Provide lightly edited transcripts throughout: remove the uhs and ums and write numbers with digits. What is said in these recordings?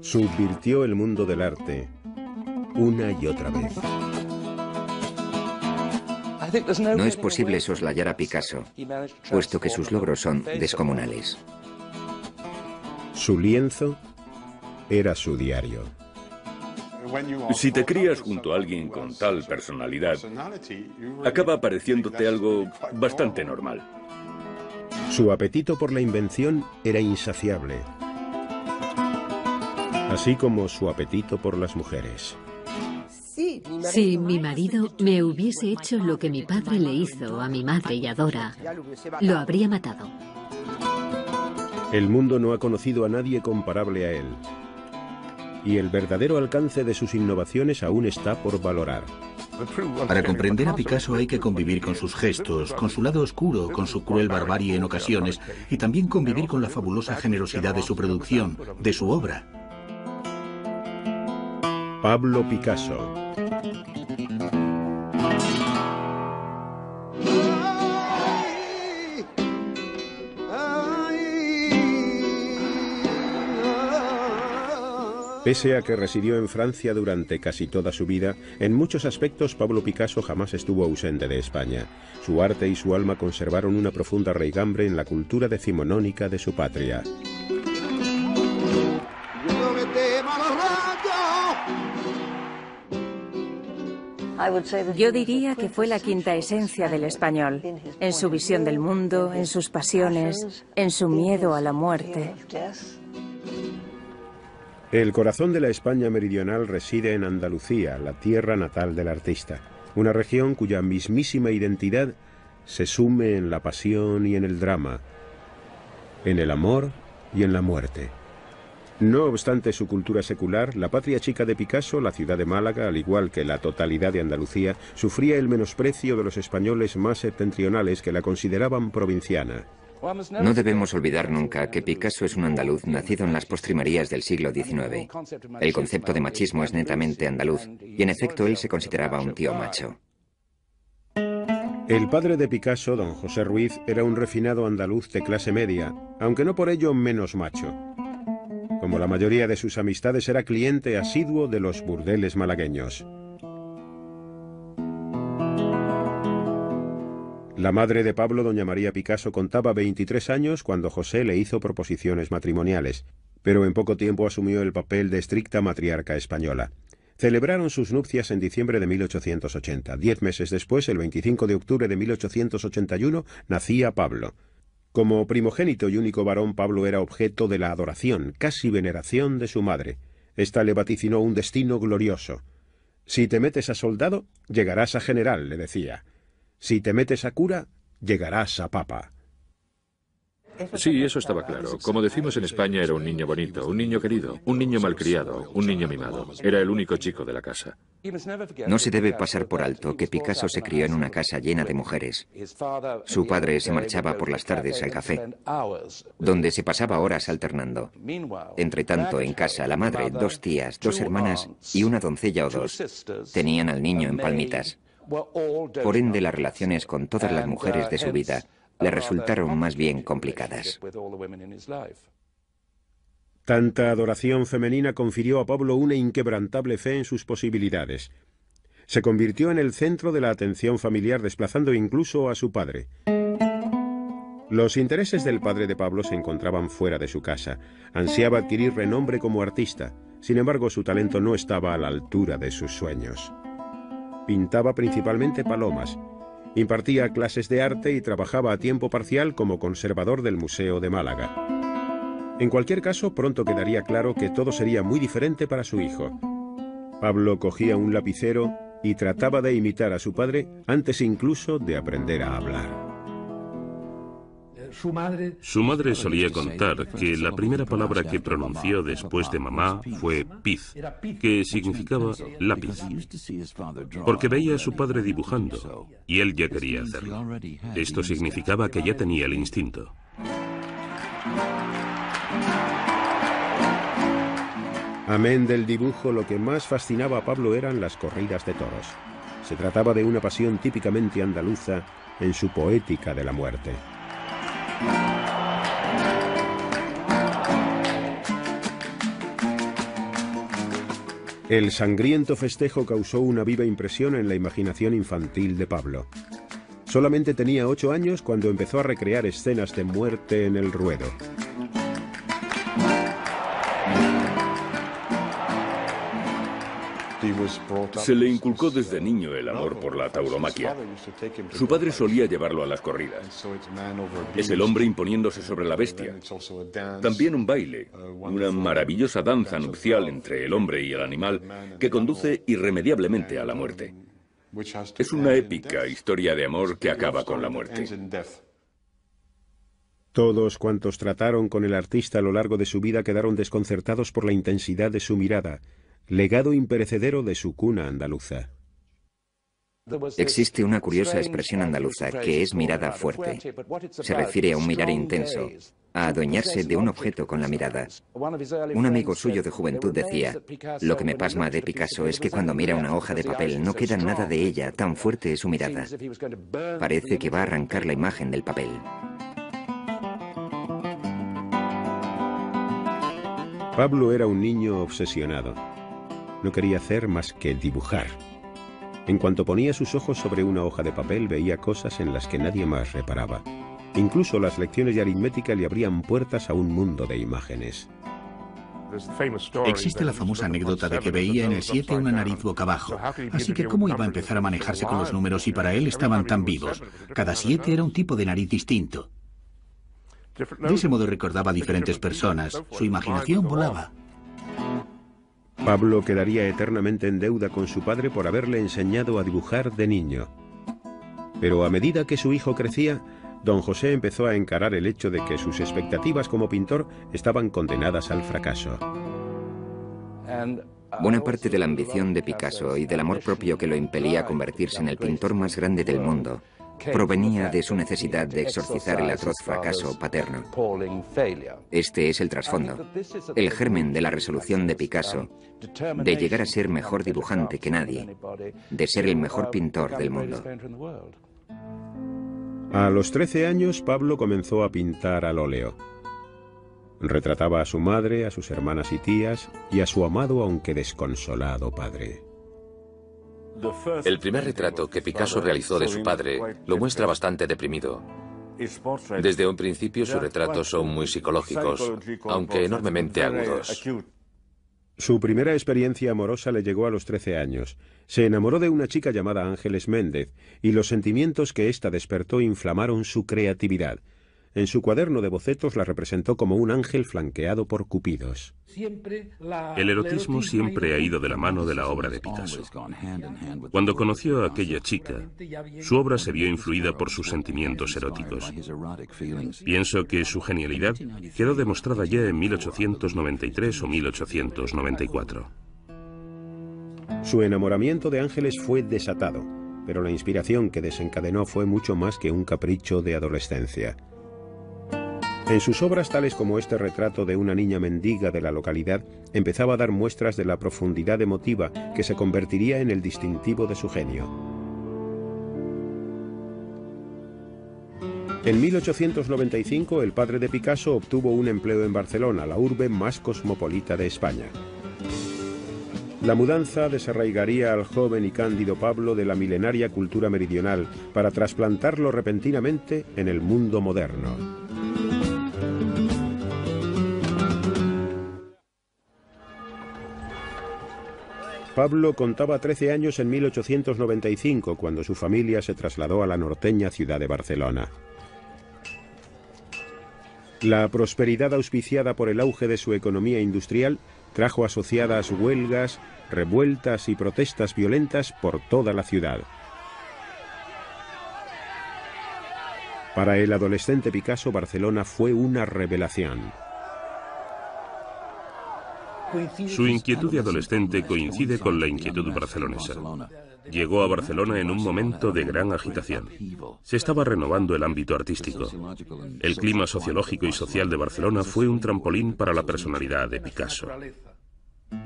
Subvirtió el mundo del arte una y otra vez. No es posible soslayar a Picasso, puesto que sus logros son descomunales. Su lienzo era su diario. Si te crías junto a alguien con tal personalidad, acaba pareciéndote algo bastante normal. Su apetito por la invención era insaciable, así como su apetito por las mujeres. Si mi marido me hubiese hecho lo que mi padre le hizo a mi madre y a Dora, lo habría matado. El mundo no ha conocido a nadie comparable a él, y el verdadero alcance de sus innovaciones aún está por valorar. Para comprender a Picasso hay que convivir con sus gestos, con su lado oscuro, con su cruel barbarie en ocasiones, y también convivir con la fabulosa generosidad de su producción, de su obra. Pablo Picasso. Pese a que residió en Francia durante casi toda su vida, en muchos aspectos Pablo Picasso jamás estuvo ausente de España. Su arte y su alma conservaron una profunda raigambre en la cultura decimonónica de su patria. Yo diría que fue la quinta esencia del español, en su visión del mundo, en sus pasiones, en su miedo a la muerte. El corazón de la España meridional reside en Andalucía, la tierra natal del artista, una región cuya mismísima identidad se sume en la pasión y en el drama, en el amor y en la muerte. No obstante su cultura secular, la patria chica de Picasso, la ciudad de Málaga, al igual que la totalidad de Andalucía, sufría el menosprecio de los españoles más septentrionales que la consideraban provinciana. No debemos olvidar nunca que Picasso es un andaluz nacido en las postrimerías del siglo XIX. El concepto de machismo es netamente andaluz, y en efecto él se consideraba un tío macho. El padre de Picasso, don José Ruiz, era un refinado andaluz de clase media, aunque no por ello menos macho. Como la mayoría de sus amistades, era cliente asiduo de los burdeles malagueños. La madre de Pablo, doña María Picasso, contaba 23 años cuando José le hizo proposiciones matrimoniales, pero en poco tiempo asumió el papel de estricta matriarca española. Celebraron sus nupcias en diciembre de 1880. 10 meses después, el 25 de octubre de 1881, nacía Pablo. Como primogénito y único varón, Pablo era objeto de la adoración, casi veneración de su madre. Esta le vaticinó un destino glorioso. «Si te metes a soldado, llegarás a general», le decía. «Si te metes a cura, llegarás a papa». Sí, eso estaba claro. Como decimos en España, era un niño bonito, un niño querido, un niño malcriado, un niño mimado. Era el único chico de la casa. No se debe pasar por alto que Picasso se crió en una casa llena de mujeres. Su padre se marchaba por las tardes al café, donde se pasaba horas alternando. Entre tanto, en casa, la madre, 2 tías, 2 hermanas y una doncella o 2 tenían al niño en palmitas. Por ende, las relaciones con todas las mujeres de su vida le resultaron más bien complicadas. Tanta adoración femenina confirió a Pablo una inquebrantable fe en sus posibilidades. Se convirtió en el centro de la atención familiar, desplazando incluso a su padre. Los intereses del padre de Pablo se encontraban fuera de su casa. Ansiaba adquirir renombre como artista. Sin embargo, su talento no estaba a la altura de sus sueños. Pintaba principalmente palomas. Impartía clases de arte y trabajaba a tiempo parcial como conservador del Museo de Málaga. En cualquier caso, pronto quedaría claro que todo sería muy diferente para su hijo. Pablo cogía un lapicero y trataba de imitar a su padre antes incluso de aprender a hablar. Su madre solía contar que la primera palabra que pronunció después de mamá fue piz, que significaba lápiz, porque veía a su padre dibujando y él ya quería hacerlo. Esto significaba que ya tenía el instinto. Amén del dibujo, lo que más fascinaba a Pablo eran las corridas de toros. Se trataba de una pasión típicamente andaluza en su poética de la muerte. El sangriento festejo causó una viva impresión en la imaginación infantil de Pablo. Solamente tenía 8 años cuando empezó a recrear escenas de muerte en el ruedo. Se le inculcó desde niño el amor por la tauromaquia. Su padre solía llevarlo a las corridas. Es el hombre imponiéndose sobre la bestia. También un baile, una maravillosa danza nupcial entre el hombre y el animal que conduce irremediablemente a la muerte. Es una épica historia de amor que acaba con la muerte. Todos cuantos trataron con el artista a lo largo de su vida quedaron desconcertados por la intensidad de su mirada, legado imperecedero de su cuna andaluza. Existe una curiosa expresión andaluza que es mirada fuerte. Se refiere a un mirar intenso, a adueñarse de un objeto con la mirada. Un amigo suyo de juventud decía: lo que me pasma de Picasso es que cuando mira una hoja de papel no queda nada de ella, tan fuerte es su mirada. Parece que va a arrancar la imagen del papel. Pablo era un niño obsesionado. No quería hacer más que dibujar. En cuanto ponía sus ojos sobre una hoja de papel, veía cosas en las que nadie más reparaba. Incluso las lecciones de aritmética le abrían puertas a un mundo de imágenes. Existe la famosa anécdota de que veía en el 7 una nariz boca abajo. Así que ¿cómo iba a empezar a manejarse con los números si para él estaban tan vivos? Cada 7 era un tipo de nariz distinto. De ese modo recordaba a diferentes personas. Su imaginación volaba. Pablo quedaría eternamente en deuda con su padre por haberle enseñado a dibujar de niño. Pero a medida que su hijo crecía, don José empezó a encarar el hecho de que sus expectativas como pintor estaban condenadas al fracaso. Buena parte de la ambición de Picasso y del amor propio que lo impelía a convertirse en el pintor más grande del mundo provenía de su necesidad de exorcizar el atroz fracaso paterno. Este es el trasfondo, el germen de la resolución de Picasso de llegar a ser mejor dibujante que nadie, de ser el mejor pintor del mundo. A los 13 años, Pablo comenzó a pintar al óleo. Retrataba a su madre, a sus hermanas y tías y a su amado aunque desconsolado padre. El primer retrato que Picasso realizó de su padre lo muestra bastante deprimido. Desde un principio sus retratos son muy psicológicos, aunque enormemente agudos. Su primera experiencia amorosa le llegó a los 13 años. Se enamoró de una chica llamada Ángeles Méndez, y los sentimientos que ésta despertó inflamaron su creatividad. En su cuaderno de bocetos la representó como un ángel flanqueado por cupidos. El erotismo siempre ha ido de la mano de la obra de Picasso. Cuando conoció a aquella chica, su obra se vio influida por sus sentimientos eróticos. Pienso que su genialidad quedó demostrada ya en 1893 o 1894. Su enamoramiento de Ángeles fue desatado, pero la inspiración que desencadenó fue mucho más que un capricho de adolescencia. En sus obras, tales como este retrato de una niña mendiga de la localidad, empezaba a dar muestras de la profundidad emotiva que se convertiría en el distintivo de su genio. En 1895, el padre de Picasso obtuvo un empleo en Barcelona, la urbe más cosmopolita de España. La mudanza desarraigaría al joven y cándido Pablo de la milenaria cultura meridional para trasplantarlo repentinamente en el mundo moderno. Pablo contaba 13 años en 1895, cuando su familia se trasladó a la norteña ciudad de Barcelona. La prosperidad auspiciada por el auge de su economía industrial trajo asociadas huelgas, revueltas y protestas violentas por toda la ciudad. Para el adolescente Picasso, Barcelona fue una revelación. Su inquietud de adolescente coincide con la inquietud barcelonesa. Llegó a Barcelona en un momento de gran agitación. Se estaba renovando el ámbito artístico. El clima sociológico y social de Barcelona fue un trampolín para la personalidad de Picasso.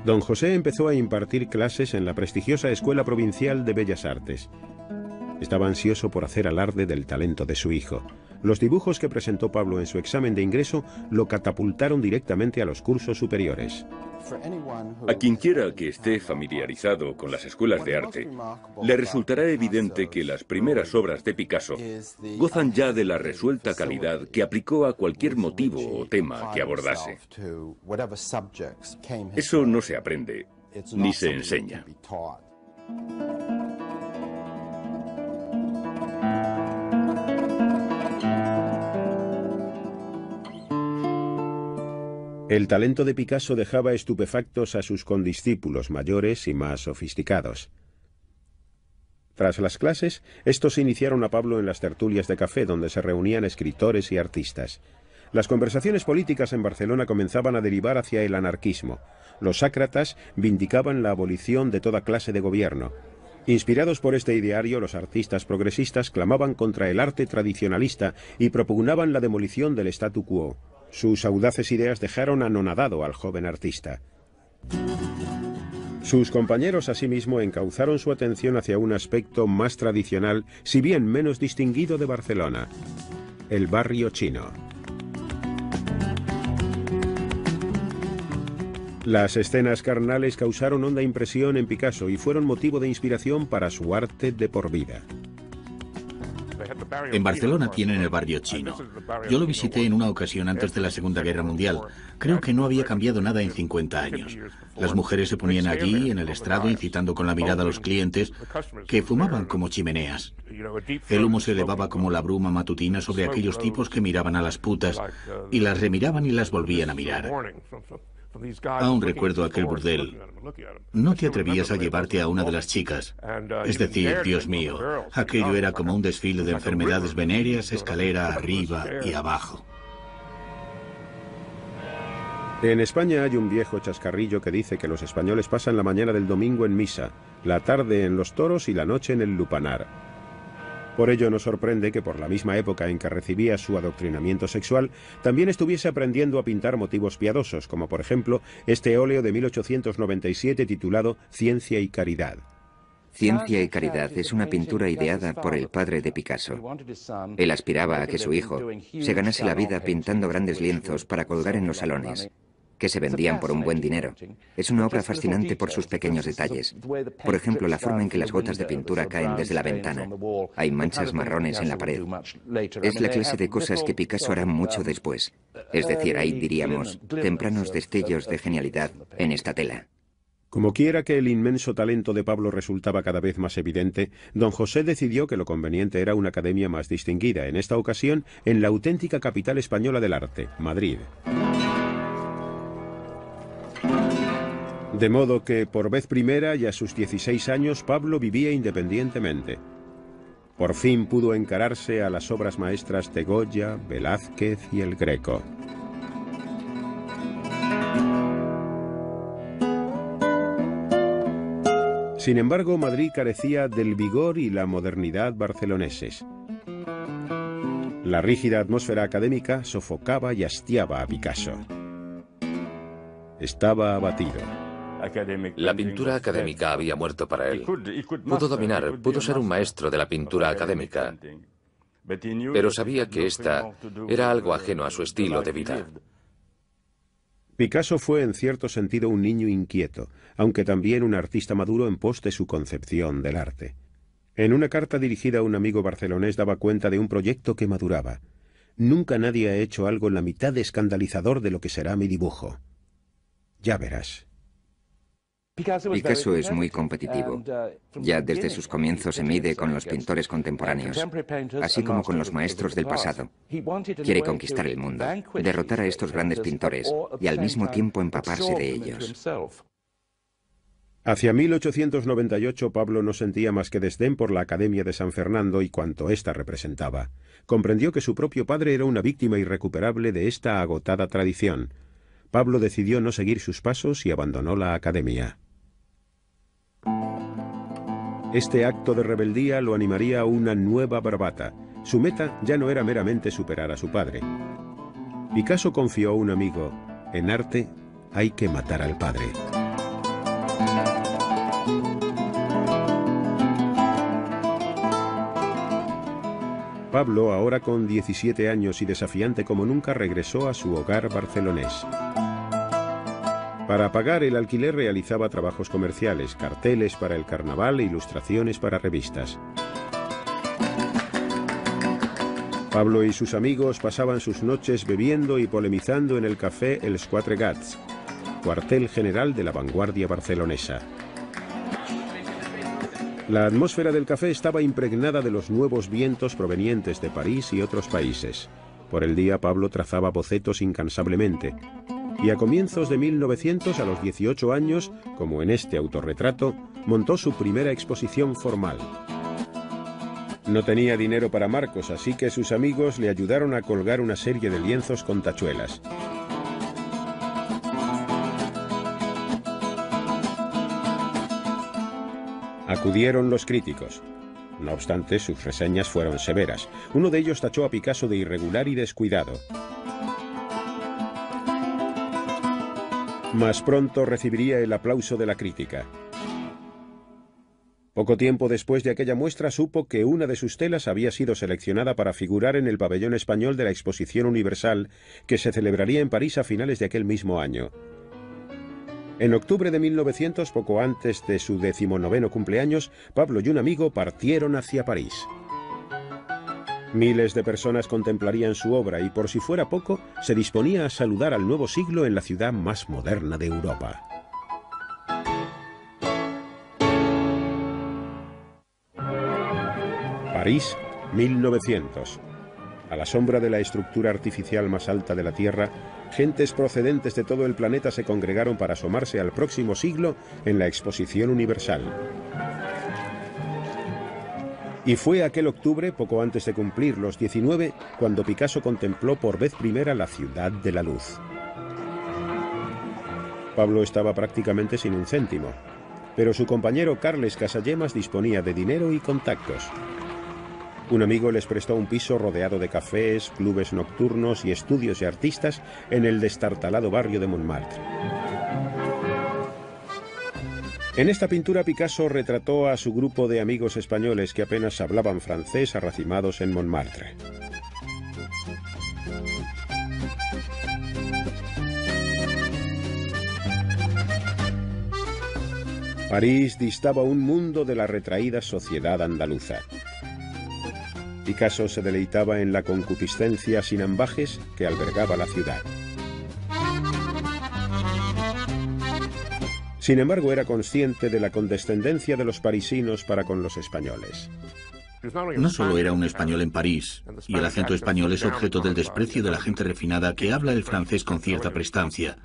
Don José empezó a impartir clases en la prestigiosa Escuela Provincial de Bellas Artes. Estaba ansioso por hacer alarde del talento de su hijo. Los dibujos que presentó Pablo en su examen de ingreso lo catapultaron directamente a los cursos superiores. A quien quiera que esté familiarizado con las escuelas de arte, le resultará evidente que las primeras obras de Picasso gozan ya de la resuelta calidad que aplicó a cualquier motivo o tema que abordase. Eso no se aprende, ni se enseña. El talento de Picasso dejaba estupefactos a sus condiscípulos mayores y más sofisticados. Tras las clases, estos iniciaron a Pablo en las tertulias de café donde se reunían escritores y artistas. Las conversaciones políticas en Barcelona comenzaban a derivar hacia el anarquismo. Los sácratas vindicaban la abolición de toda clase de gobierno. Inspirados por este ideario, los artistas progresistas clamaban contra el arte tradicionalista y propugnaban la demolición del statu quo. Sus audaces ideas dejaron anonadado al joven artista. Sus compañeros, asimismo, encauzaron su atención hacia un aspecto más tradicional, si bien menos distinguido, de Barcelona: el barrio chino. Las escenas carnales causaron honda impresión en Picasso y fueron motivo de inspiración para su arte de por vida. En Barcelona tienen el barrio chino. Yo lo visité en una ocasión antes de la Segunda Guerra Mundial. Creo que no había cambiado nada en 50 años. Las mujeres se ponían allí, en el estrado, incitando con la mirada a los clientes, que fumaban como chimeneas. El humo se elevaba como la bruma matutina sobre aquellos tipos que miraban a las putas, y las remiraban y las volvían a mirar. Aún recuerdo aquel burdel. No te atrevías a llevarte a una de las chicas. Es decir, Dios mío, aquello era como un desfile de enfermedades venéreas, escalera arriba y abajo. En España hay un viejo chascarrillo que dice que los españoles pasan la mañana del domingo en misa, la tarde en los toros y la noche en el lupanar. Por ello no sorprende que por la misma época en que recibía su adoctrinamiento sexual, también estuviese aprendiendo a pintar motivos piadosos, como por ejemplo este óleo de 1897 titulado Ciencia y Caridad. Ciencia y Caridad es una pintura ideada por el padre de Picasso. Él aspiraba a que su hijo se ganase la vida pintando grandes lienzos para colgar en los salones, que se vendían por un buen dinero. Es una obra fascinante por sus pequeños detalles. Por ejemplo, la forma en que las gotas de pintura caen desde la ventana. Hay manchas marrones en la pared. Es la clase de cosas que Picasso hará mucho después. Es decir, hay, diríamos, tempranos destellos de genialidad en esta tela. Como quiera que el inmenso talento de Pablo resultaba cada vez más evidente, don José decidió que lo conveniente era una academia más distinguida, en esta ocasión en la auténtica capital española del arte, Madrid. De modo que, por vez primera y a sus 16 años, Pablo vivía independientemente. Por fin pudo encararse a las obras maestras de Goya, Velázquez y el Greco. Sin embargo, Madrid carecía del vigor y la modernidad barceloneses. La rígida atmósfera académica sofocaba y hastiaba a Picasso. Estaba abatido. La pintura académica había muerto para él. Pudo dominar, pudo ser un maestro de la pintura académica, pero sabía que esta era algo ajeno a su estilo de vida. Picasso fue en cierto sentido un niño inquieto, aunque también un artista maduro en pos de su concepción del arte. En una carta dirigida a un amigo barcelonés daba cuenta de un proyecto que maduraba. Nunca nadie ha hecho algo la mitad de escandalizador de lo que será mi dibujo. Ya verás. Picasso es muy competitivo. Ya desde sus comienzos se mide con los pintores contemporáneos, así como con los maestros del pasado. Quiere conquistar el mundo, derrotar a estos grandes pintores y al mismo tiempo empaparse de ellos. Hacia 1898 Pablo no sentía más que desdén por la Academia de San Fernando y cuanto ésta representaba. Comprendió que su propio padre era una víctima irrecuperable de esta agotada tradición. Pablo decidió no seguir sus pasos y abandonó la academia. Este acto de rebeldía lo animaría a una nueva bravata. Su meta ya no era meramente superar a su padre. Picasso confió a un amigo: en arte hay que matar al padre. Pablo, ahora con 17 años y desafiante como nunca, regresó a su hogar barcelonés. Para pagar el alquiler realizaba trabajos comerciales, carteles para el carnaval e ilustraciones para revistas. Pablo y sus amigos pasaban sus noches bebiendo y polemizando en el café Els Quatre Gats, cuartel general de la vanguardia barcelonesa. La atmósfera del café estaba impregnada de los nuevos vientos provenientes de París y otros países. Por el día Pablo trazaba bocetos incansablemente. Y a comienzos de 1900, a los 18 años, como en este autorretrato, montó su primera exposición formal. No tenía dinero para marcos, así que sus amigos le ayudaron a colgar una serie de lienzos con tachuelas. Acudieron los críticos. No obstante, sus reseñas fueron severas. Uno de ellos tachó a Picasso de irregular y descuidado. Mas pronto recibiría el aplauso de la crítica. Poco tiempo después de aquella muestra supo que una de sus telas había sido seleccionada para figurar en el pabellón español de la Exposición Universal, que se celebraría en París a finales de aquel mismo año. En octubre de 1900, poco antes de su 19º cumpleaños, Pablo y un amigo partieron hacia París. Miles de personas contemplarían su obra y, por si fuera poco, se disponía a saludar al nuevo siglo en la ciudad más moderna de Europa. París, 1900. A la sombra de la estructura artificial más alta de la Tierra, gentes procedentes de todo el planeta se congregaron para asomarse al próximo siglo en la Exposición Universal. Y fue aquel octubre, poco antes de cumplir los 19, cuando Picasso contempló por vez primera la ciudad de la luz. Pablo estaba prácticamente sin un céntimo, pero su compañero Carles Casagemas disponía de dinero y contactos. Un amigo les prestó un piso rodeado de cafés, clubes nocturnos y estudios de artistas en el destartalado barrio de Montmartre. En esta pintura Picasso retrató a su grupo de amigos españoles que apenas hablaban francés arracimados en Montmartre. París distaba un mundo de la retraída sociedad andaluza. Picasso se deleitaba en la concupiscencia sin ambajes que albergaba la ciudad. Sin embargo, era consciente de la condescendencia de los parisinos para con los españoles. No solo era un español en París, y el acento español es objeto del desprecio de la gente refinada que habla el francés con cierta prestancia,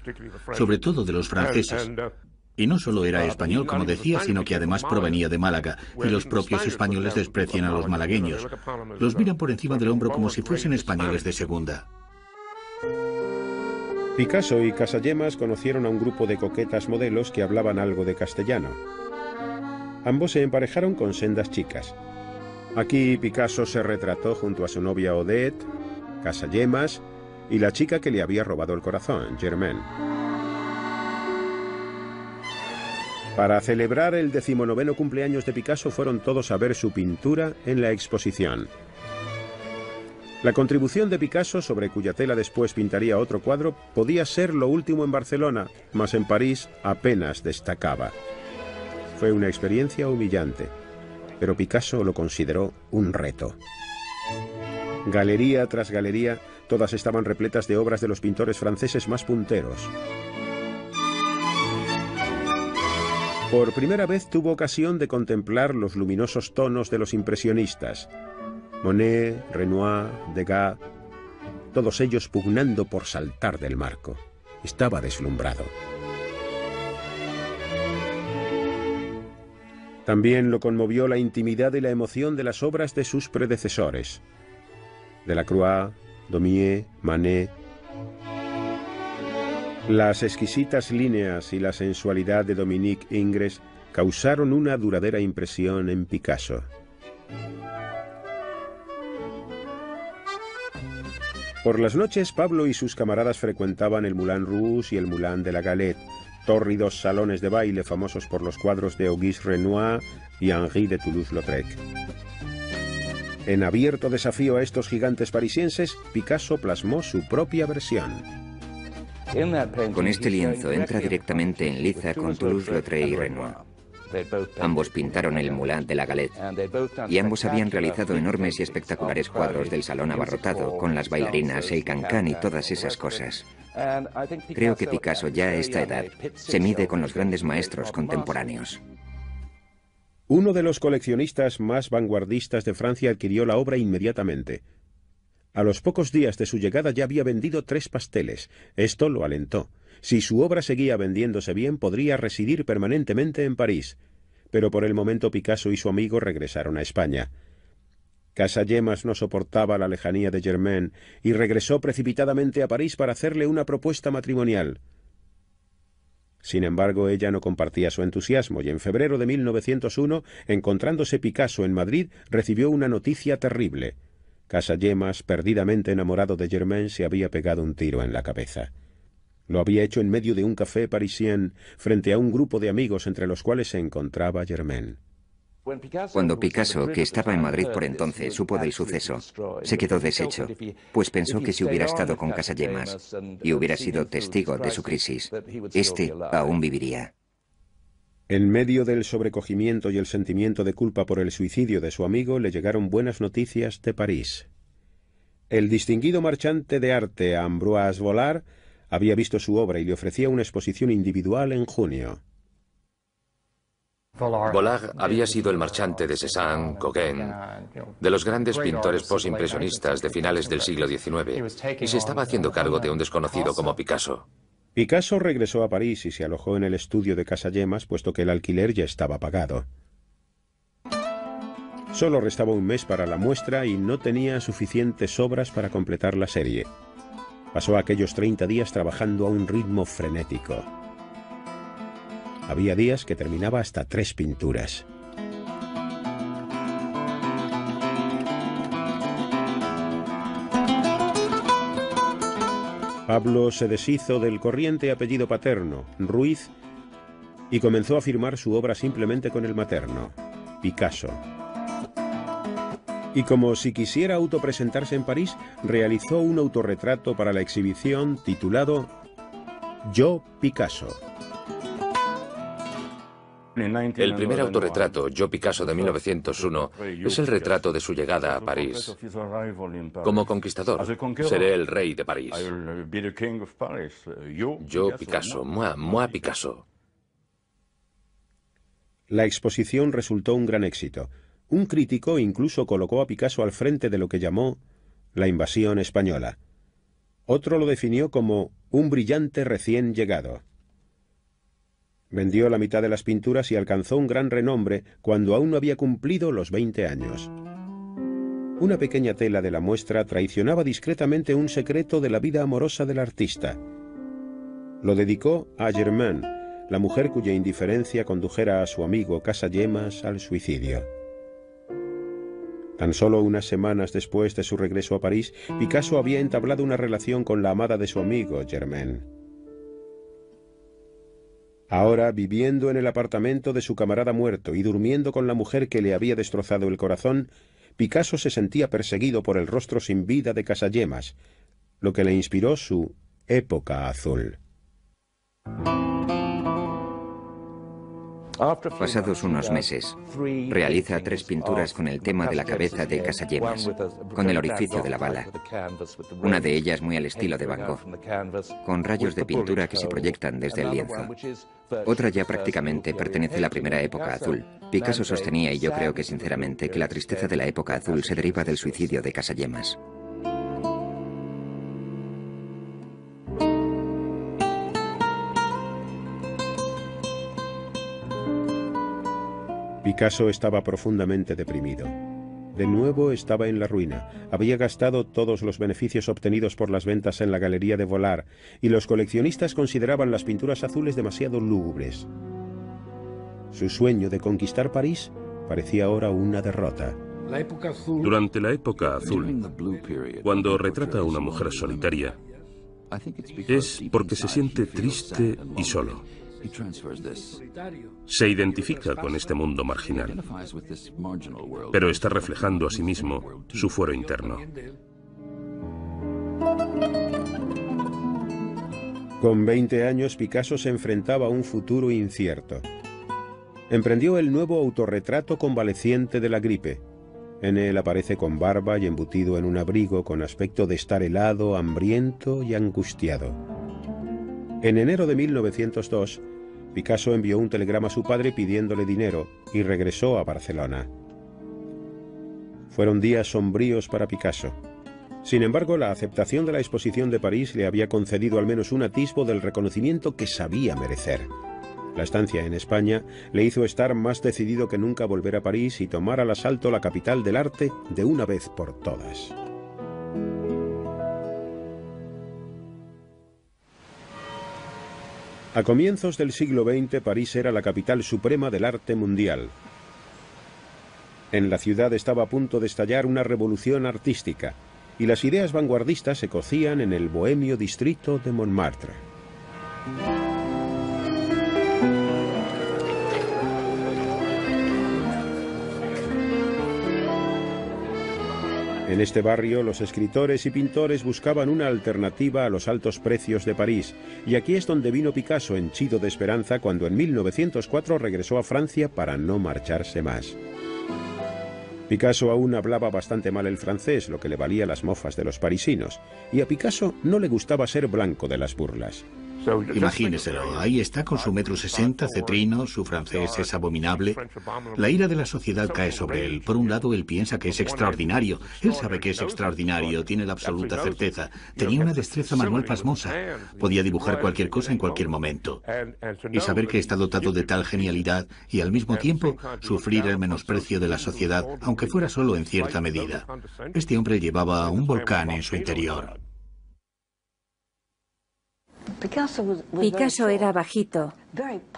sobre todo de los franceses. Y no solo era español, como decía, sino que además provenía de Málaga, y los propios españoles desprecian a los malagueños. Los miran por encima del hombro como si fuesen españoles de segunda. Picasso y Casagemas conocieron a un grupo de coquetas modelos que hablaban algo de castellano. Ambos se emparejaron con sendas chicas. Aquí Picasso se retrató junto a su novia Odette, Casagemas y la chica que le había robado el corazón, Germaine. Para celebrar el 19º cumpleaños de Picasso fueron todos a ver su pintura en la exposición. La contribución de Picasso, sobre cuya tela después pintaría otro cuadro, podía ser lo último en Barcelona, mas en París apenas destacaba. Fue una experiencia humillante, pero Picasso lo consideró un reto. Galería tras galería, todas estaban repletas de obras de los pintores franceses más punteros. Por primera vez tuvo ocasión de contemplar los luminosos tonos de los impresionistas. Monet, Renoir, Degas, todos ellos pugnando por saltar del marco. Estaba deslumbrado. También lo conmovió la intimidad y la emoción de las obras de sus predecesores. Delacroix, Daumier, Manet. Las exquisitas líneas y la sensualidad de Dominique Ingres causaron una duradera impresión en Picasso. Por las noches, Pablo y sus camaradas frecuentaban el Moulin Rouge y el Moulin de la Galette, tórridos salones de baile famosos por los cuadros de Auguste Renoir y Henri de Toulouse-Lautrec. En abierto desafío a estos gigantes parisienses, Picasso plasmó su propia versión. Con este lienzo entra directamente en liza con Toulouse-Lautrec y Renoir. Ambos pintaron el Moulin de la Galette y ambos habían realizado enormes y espectaculares cuadros del salón abarrotado con las bailarinas, el cancán y todas esas cosas. Creo que Picasso ya a esta edad se mide con los grandes maestros contemporáneos. Uno de los coleccionistas más vanguardistas de Francia adquirió la obra inmediatamente. A los pocos días de su llegada ya había vendido 3 pasteles. Esto lo alentó. Si su obra seguía vendiéndose bien, podría residir permanentemente en París. Pero por el momento Picasso y su amigo regresaron a España. Casagemas no soportaba la lejanía de Germaine y regresó precipitadamente a París para hacerle una propuesta matrimonial. Sin embargo, ella no compartía su entusiasmo y en febrero de 1901, encontrándose Picasso en Madrid, recibió una noticia terrible. Casagemas, perdidamente enamorado de Germaine, se había pegado un tiro en la cabeza. Lo había hecho en medio de un café parisien, frente a un grupo de amigos entre los cuales se encontraba Germaine. Cuando Picasso, que estaba en Madrid por entonces, supo del suceso, se quedó deshecho, pues pensó que si hubiera estado con Casagemas y hubiera sido testigo de su crisis, este aún viviría. En medio del sobrecogimiento y el sentimiento de culpa por el suicidio de su amigo, le llegaron buenas noticias de París. El distinguido marchante de arte Ambroise Vollard había visto su obra y le ofrecía una exposición individual en junio. Vollard había sido el marchante de Cézanne, Gauguin, de los grandes pintores postimpresionistas de finales del siglo XIX, y se estaba haciendo cargo de un desconocido como Picasso. Picasso regresó a París y se alojó en el estudio de Casagemas, puesto que el alquiler ya estaba pagado. Solo restaba un mes para la muestra y no tenía suficientes obras para completar la serie. Pasó aquellos 30 días trabajando a un ritmo frenético. Había días que terminaba hasta 3 pinturas. Pablo se deshizo del corriente apellido paterno, Ruiz, y comenzó a firmar su obra simplemente con el materno, Picasso. Y como si quisiera autopresentarse en París, realizó un autorretrato para la exhibición titulado Yo, Picasso. El primer autorretrato, Yo, Picasso, de 1901, es el retrato de su llegada a París. Como conquistador, seré el rey de París. Yo, Picasso, moi, Picasso. La exposición resultó un gran éxito. Un crítico incluso colocó a Picasso al frente de lo que llamó la invasión española. Otro lo definió como un brillante recién llegado. Vendió la mitad de las pinturas y alcanzó un gran renombre cuando aún no había cumplido los 20 años. Una pequeña tela de la muestra traicionaba discretamente un secreto de la vida amorosa del artista. Lo dedicó a Germaine, la mujer cuya indiferencia condujera a su amigo Casagemas al suicidio. Tan solo unas semanas después de su regreso a París, Picasso había entablado una relación con la amada de su amigo, Germaine. Ahora, viviendo en el apartamento de su camarada muerto y durmiendo con la mujer que le había destrozado el corazón, Picasso se sentía perseguido por el rostro sin vida de Casagemas, lo que le inspiró su Época Azul. Pasados unos meses, realiza 3 pinturas con el tema de la cabeza de Casagemas, con el orificio de la bala. Una de ellas muy al estilo de Van Gogh, con rayos de pintura que se proyectan desde el lienzo. Otra ya prácticamente pertenece a la primera época azul. Picasso sostenía, y yo creo que sinceramente, que la tristeza de la época azul se deriva del suicidio de Casagemas. Picasso estaba profundamente deprimido. De nuevo estaba en la ruina. Había gastado todos los beneficios obtenidos por las ventas en la galería de Vollard, y los coleccionistas consideraban las pinturas azules demasiado lúgubres. Su sueño de conquistar París parecía ahora una derrota. Durante la época azul, cuando retrata a una mujer solitaria, es porque se siente triste y solo. Se identifica con este mundo marginal, pero está reflejando a sí mismo su fuero interno. Con 20 años, Picasso se enfrentaba a un futuro incierto. Emprendió el nuevo autorretrato convaleciente de la gripe. En él aparece con barba y embutido en un abrigo con aspecto de estar helado, hambriento y angustiado. En enero de 1902, Picasso envió un telegrama a su padre pidiéndole dinero y regresó a Barcelona. Fueron días sombríos para Picasso. Sin embargo, la aceptación de la exposición de París le había concedido al menos un atisbo del reconocimiento que sabía merecer. La estancia en España le hizo estar más decidido que nunca a volver a París y tomar al asalto la capital del arte de una vez por todas. A comienzos del siglo XX, París era la capital suprema del arte mundial. En la ciudad estaba a punto de estallar una revolución artística, y las ideas vanguardistas se cocían en el bohemio distrito de Montmartre. En este barrio, los escritores y pintores buscaban una alternativa a los altos precios de París, y aquí es donde vino Picasso henchido de esperanza cuando en 1904 regresó a Francia para no marcharse más. Picasso aún hablaba bastante mal el francés, lo que le valía las mofas de los parisinos, y a Picasso no le gustaba ser blanco de las burlas. Imagíneselo, ahí está con su 1,60 m, cetrino, su francés es abominable. La ira de la sociedad cae sobre él. Por un lado, él piensa que es extraordinario. Él sabe que es extraordinario, tiene la absoluta certeza. Tenía una destreza manual pasmosa. Podía dibujar cualquier cosa en cualquier momento. Y saber que está dotado de tal genialidad y al mismo tiempo sufrir el menosprecio de la sociedad, aunque fuera solo en cierta medida. Este hombre llevaba un volcán en su interior. Picasso era bajito,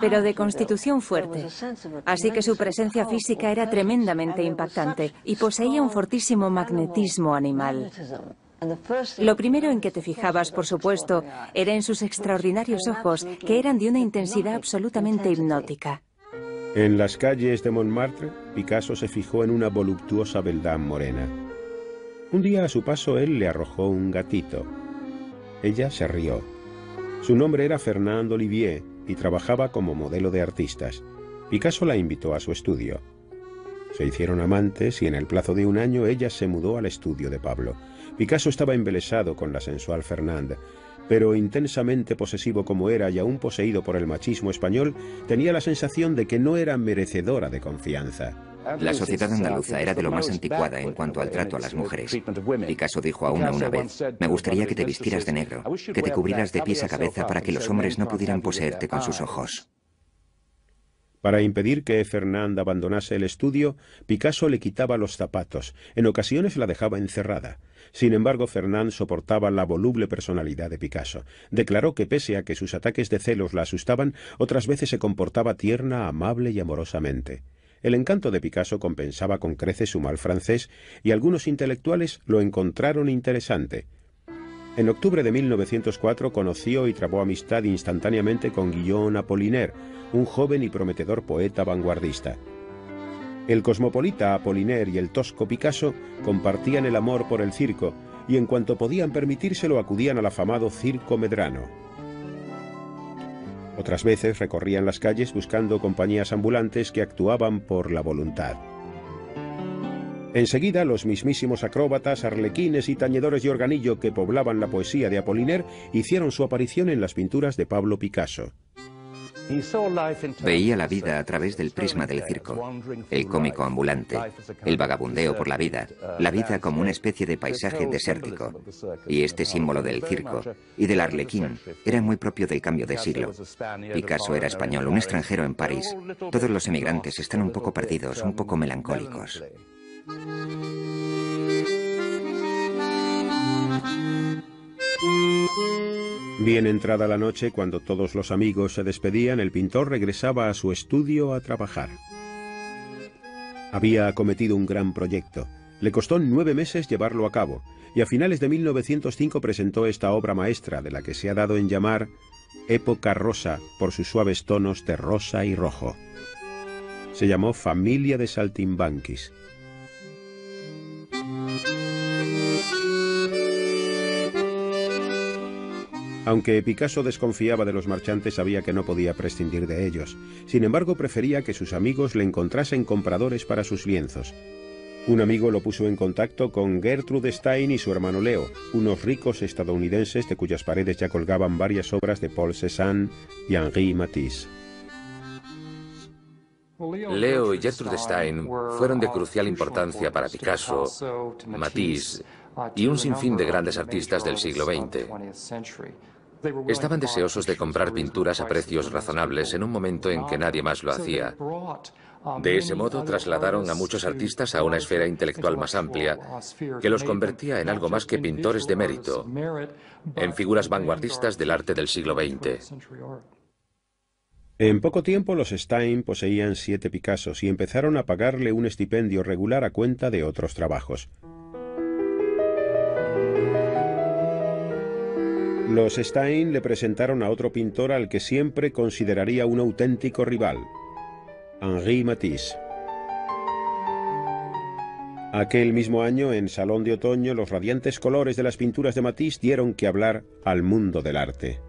pero de constitución fuerte, así que su presencia física era tremendamente impactante y poseía un fortísimo magnetismo animal. Lo primero en que te fijabas, por supuesto, era en sus extraordinarios ojos, que eran de una intensidad absolutamente hipnótica. En las calles de Montmartre, Picasso se fijó en una voluptuosa beldad morena. Un día a su paso él le arrojó un gatito. Ella se rió. Su nombre era Fernand Olivier y trabajaba como modelo de artistas. Picasso la invitó a su estudio. Se hicieron amantes y en el plazo de un año ella se mudó al estudio de Pablo. Picasso estaba embelesado con la sensual Fernand, pero intensamente posesivo como era y aún poseído por el machismo español, tenía la sensación de que no era merecedora de confianza. La sociedad andaluza era de lo más anticuada en cuanto al trato a las mujeres. Picasso dijo a una vez: me gustaría que te vistieras de negro, que te cubrieras de pies a cabeza para que los hombres no pudieran poseerte con sus ojos. Para impedir que Fernand abandonase el estudio, Picasso le quitaba los zapatos. En ocasiones la dejaba encerrada. Sin embargo, Fernand soportaba la voluble personalidad de Picasso. Declaró que pese a que sus ataques de celos la asustaban, otras veces se comportaba tierna, amable y amorosamente. El encanto de Picasso compensaba con creces su mal francés y algunos intelectuales lo encontraron interesante. En octubre de 1904 conoció y trabó amistad instantáneamente con Guillaume Apollinaire, un joven y prometedor poeta vanguardista. El cosmopolita Apollinaire y el tosco Picasso compartían el amor por el circo y en cuanto podían permitírselo acudían al afamado Circo Medrano. Otras veces recorrían las calles buscando compañías ambulantes que actuaban por la voluntad. Enseguida, los mismísimos acróbatas, arlequines y tañedores de organillo que poblaban la poesía de Apollinaire hicieron su aparición en las pinturas de Pablo Picasso. Veía la vida a través del prisma del circo, el cómico ambulante, el vagabundeo por la vida como una especie de paisaje desértico. Y este símbolo del circo y del arlequín era muy propio del cambio de siglo. Picasso era español, un extranjero en París. Todos los emigrantes están un poco perdidos, un poco melancólicos. Bien entrada la noche, cuando todos los amigos se despedían, el pintor regresaba a su estudio a trabajar. Había acometido un gran proyecto. Le costó 9 meses llevarlo a cabo, y a finales de 1905 presentó esta obra maestra, de la que se ha dado en llamar época rosa por sus suaves tonos de rosa y rojo. Se llamó Familia de Saltimbanquis. Aunque Picasso desconfiaba de los marchantes, sabía que no podía prescindir de ellos. Sin embargo, prefería que sus amigos le encontrasen compradores para sus lienzos. Un amigo lo puso en contacto con Gertrude Stein y su hermano Leo, unos ricos estadounidenses de cuyas paredes ya colgaban varias obras de Paul Cézanne y Henri Matisse. Leo y Gertrude Stein fueron de crucial importancia para Picasso, Matisse y un sinfín de grandes artistas del siglo XX. Estaban deseosos de comprar pinturas a precios razonables en un momento en que nadie más lo hacía. De ese modo trasladaron a muchos artistas a una esfera intelectual más amplia que los convertía en algo más que pintores de mérito, en figuras vanguardistas del arte del siglo XX. En poco tiempo los Stein poseían 7 Picassos y empezaron a pagarle un estipendio regular a cuenta de otros trabajos. Los Stein le presentaron a otro pintor al que siempre consideraría un auténtico rival, Henri Matisse. Aquel mismo año, en Salón de Otoño, los radiantes colores de las pinturas de Matisse dieron que hablar al mundo del arte.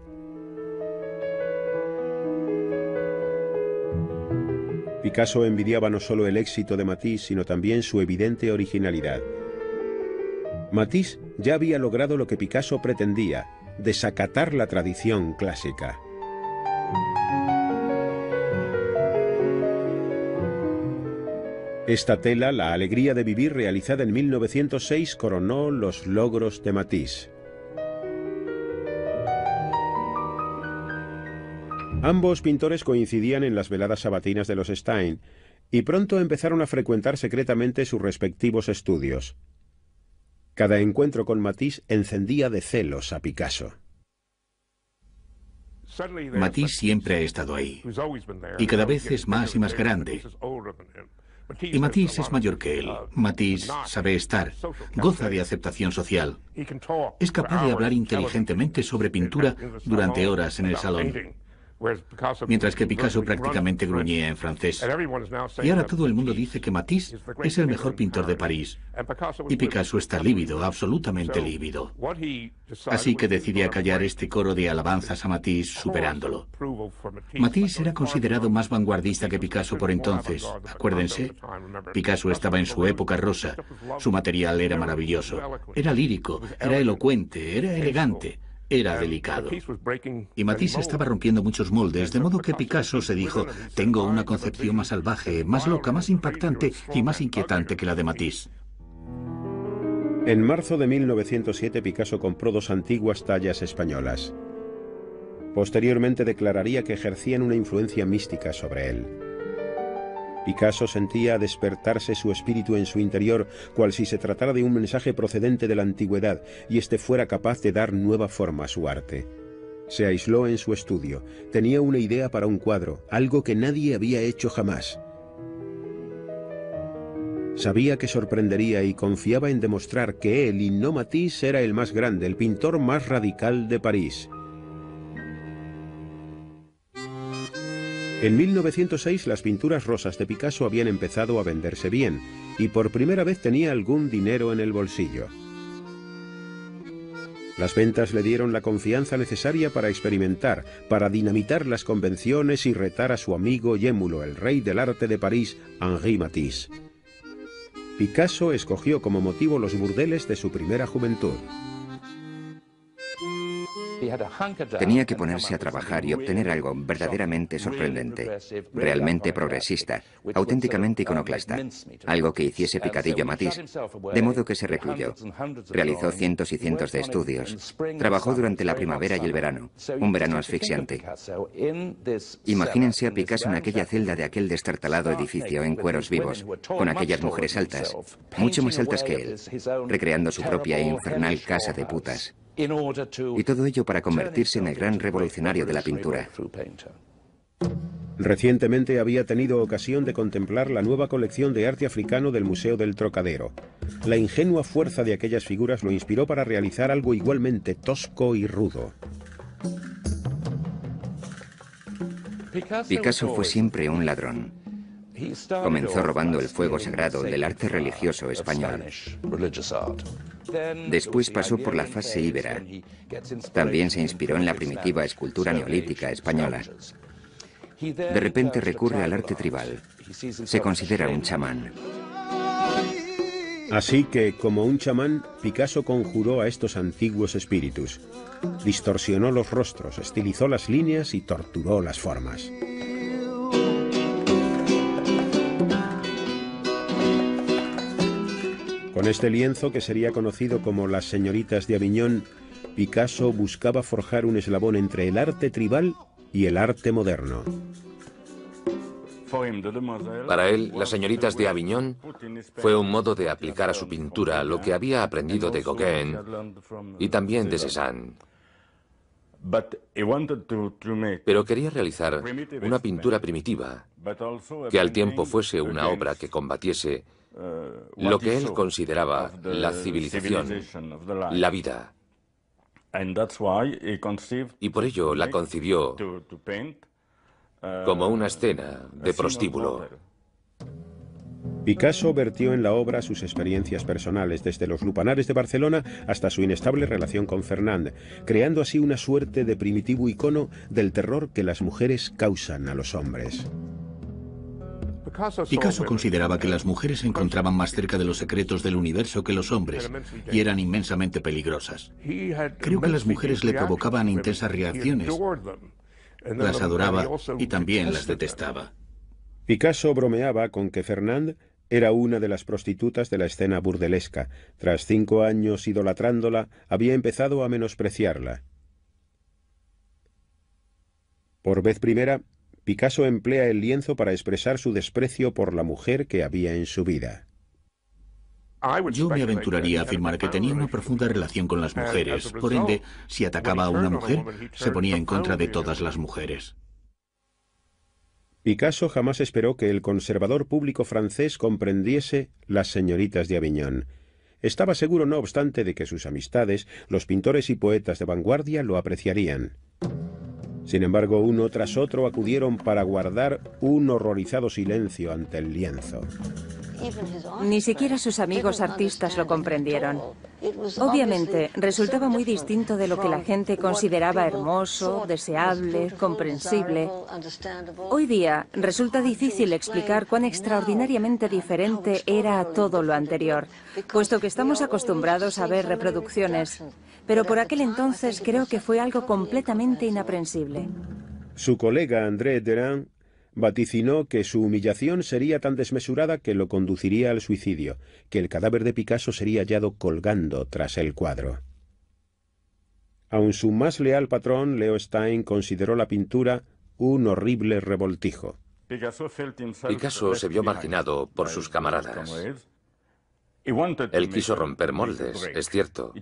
Picasso envidiaba no solo el éxito de Matisse, sino también su evidente originalidad. Matisse ya había logrado lo que Picasso pretendía: desacatar la tradición clásica. Esta tela, La alegría de vivir, realizada en 1906, coronó los logros de Matisse. Ambos pintores coincidían en las veladas sabatinas de los Stein y pronto empezaron a frecuentar secretamente sus respectivos estudios. Cada encuentro con Matisse encendía de celos a Picasso. Matisse siempre ha estado ahí, y cada vez es más y más grande. Y Matisse es mayor que él. Matisse sabe estar, goza de aceptación social. Es capaz de hablar inteligentemente sobre pintura durante horas en el salón, mientras que Picasso prácticamente gruñía en francés. Y ahora todo el mundo dice que Matisse es el mejor pintor de París. Y Picasso está lívido, absolutamente lívido. Así que decidí acallar este coro de alabanzas a Matisse, superándolo. Matisse era considerado más vanguardista que Picasso por entonces. Acuérdense, Picasso estaba en su época rosa. Su material era maravilloso. Era lírico, era elocuente, era elegante. Era delicado. Y Matisse estaba rompiendo muchos moldes, de modo que Picasso se dijo: tengo una concepción más salvaje, más loca, más impactante y más inquietante que la de Matisse. En marzo de 1907 Picasso compró 2 antiguas tallas españolas. Posteriormente declararía que ejercían una influencia mística sobre él. Picasso sentía despertarse su espíritu en su interior, cual si se tratara de un mensaje procedente de la antigüedad, y éste fuera capaz de dar nueva forma a su arte. Se aisló en su estudio. Tenía una idea para un cuadro, algo que nadie había hecho jamás. Sabía que sorprendería y confiaba en demostrar que él, y no Matisse, era el más grande, el pintor más radical de París. En 1906 las pinturas rosas de Picasso habían empezado a venderse bien, y por primera vez tenía algún dinero en el bolsillo. Las ventas le dieron la confianza necesaria para experimentar, para dinamitar las convenciones y retar a su amigo y émulo, el rey del arte de París, Henri Matisse. Picasso escogió como motivo los burdeles de su primera juventud. Tenía que ponerse a trabajar y obtener algo verdaderamente sorprendente, realmente progresista, auténticamente iconoclasta, algo que hiciese picadillo a Matisse, de modo que se recluyó. Realizó cientos y cientos de estudios. Trabajó durante la primavera y el verano, un verano asfixiante. Imagínense a Picasso en aquella celda de aquel destartalado edificio en cueros vivos, con aquellas mujeres altas, mucho más altas que él, recreando su propia e infernal casa de putas. Y todo ello para convertirse en el gran revolucionario de la pintura. Recientemente había tenido ocasión de contemplar la nueva colección de arte africano del Museo del Trocadero. La ingenua fuerza de aquellas figuras lo inspiró para realizar algo igualmente tosco y rudo. Picasso fue siempre un ladrón. Comenzó robando el fuego sagrado del arte religioso español. Después pasó por la fase íbera. También se inspiró en la primitiva escultura neolítica española. De repente recurre al arte tribal. Se considera un chamán. Así que, como un chamán, Picasso conjuró a estos antiguos espíritus. Distorsionó los rostros, estilizó las líneas y torturó las formas. Con este lienzo, que sería conocido como Las señoritas de Aviñón, Picasso buscaba forjar un eslabón entre el arte tribal y el arte moderno. Para él, Las señoritas de Aviñón fue un modo de aplicar a su pintura lo que había aprendido de Gauguin y también de Cézanne. Pero quería realizar una pintura primitiva, que al tiempo fuese una obra que combatiese lo que él consideraba la civilización, la vida. Y por ello la concibió como una escena de prostíbulo. Picasso vertió en la obra sus experiencias personales, desde los lupanares de Barcelona hasta su inestable relación con Fernand, creando así una suerte de primitivo icono del terror que las mujeres causan a los hombres. Picasso consideraba que las mujeres se encontraban más cerca de los secretos del universo que los hombres y eran inmensamente peligrosas. Creo que las mujeres le provocaban intensas reacciones. Las adoraba y también las detestaba. Picasso bromeaba con que Fernand era una de las prostitutas de la escena burdelesca. Tras 5 años idolatrándola, había empezado a menospreciarla. Por vez primera, Picasso emplea el lienzo para expresar su desprecio por la mujer que había en su vida. Yo me aventuraría a afirmar que tenía una profunda relación con las mujeres. Por ende, si atacaba a una mujer, se ponía en contra de todas las mujeres. Picasso jamás esperó que el conservador público francés comprendiese Las señoritas de Aviñón. Estaba seguro, no obstante, de que sus amistades, los pintores y poetas de vanguardia, lo apreciarían. Sin embargo, uno tras otro acudieron para guardar un horrorizado silencio ante el lienzo. Ni siquiera sus amigos artistas lo comprendieron. Obviamente, resultaba muy distinto de lo que la gente consideraba hermoso, deseable, comprensible. Hoy día, resulta difícil explicar cuán extraordinariamente diferente era a todo lo anterior, puesto que estamos acostumbrados a ver reproducciones. Pero por aquel entonces creo que fue algo completamente inaprensible. Su colega André Derain vaticinó que su humillación sería tan desmesurada que lo conduciría al suicidio, que el cadáver de Picasso sería hallado colgando tras el cuadro. Aun su más leal patrón, Leo Stein, consideró la pintura un horrible revoltijo. Picasso se vio marginado por sus camaradas. Él quiso romper moldes, es cierto,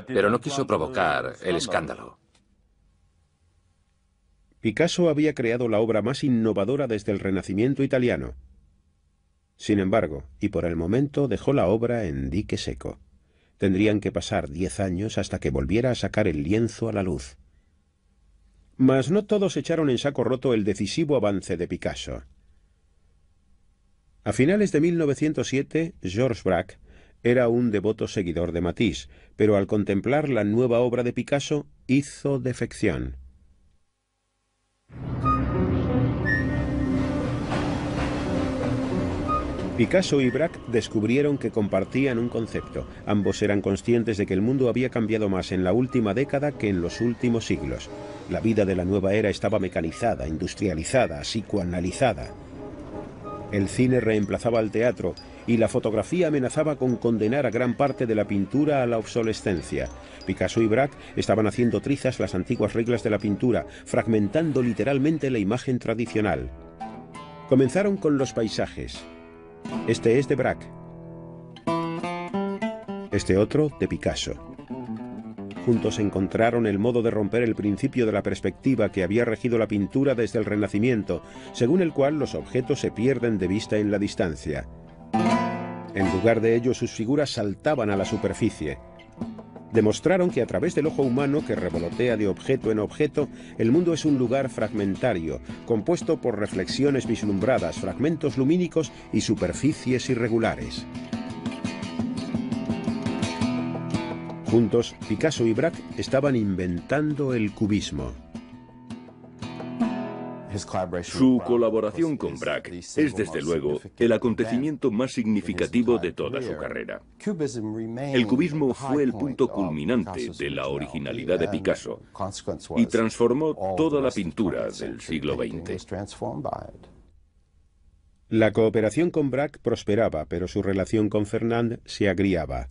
pero no quiso provocar el escándalo. Picasso había creado la obra más innovadora desde el Renacimiento italiano. Sin embargo, y por el momento, dejó la obra en dique seco. Tendrían que pasar 10 años hasta que volviera a sacar el lienzo a la luz. Mas no todos echaron en saco roto el decisivo avance de Picasso. A finales de 1907, Georges Braque era un devoto seguidor de Matisse, pero al contemplar la nueva obra de Picasso, hizo defección. Picasso y Braque descubrieron que compartían un concepto. Ambos eran conscientes de que el mundo había cambiado más en la última década que en los últimos siglos. La vida de la nueva era estaba mecanizada, industrializada, psicoanalizada. El cine reemplazaba al teatro y la fotografía amenazaba con condenar a gran parte de la pintura a la obsolescencia. Picasso y Braque estaban haciendo trizas las antiguas reglas de la pintura, fragmentando literalmente la imagen tradicional. Comenzaron con los paisajes. Este es de Braque. Este otro de Picasso. Juntos encontraron el modo de romper el principio de la perspectiva que había regido la pintura desde el Renacimiento, según el cual los objetos se pierden de vista en la distancia. En lugar de ello, sus figuras saltaban a la superficie. Demostraron que a través del ojo humano que revolotea de objeto en objeto, el mundo es un lugar fragmentario, compuesto por reflexiones vislumbradas, fragmentos lumínicos y superficies irregulares. Juntos, Picasso y Braque estaban inventando el cubismo. Su colaboración con Braque es, desde luego, el acontecimiento más significativo de toda su carrera. El cubismo fue el punto culminante de la originalidad de Picasso y transformó toda la pintura del siglo XX. La cooperación con Braque prosperaba, pero su relación con Fernand se agriaba.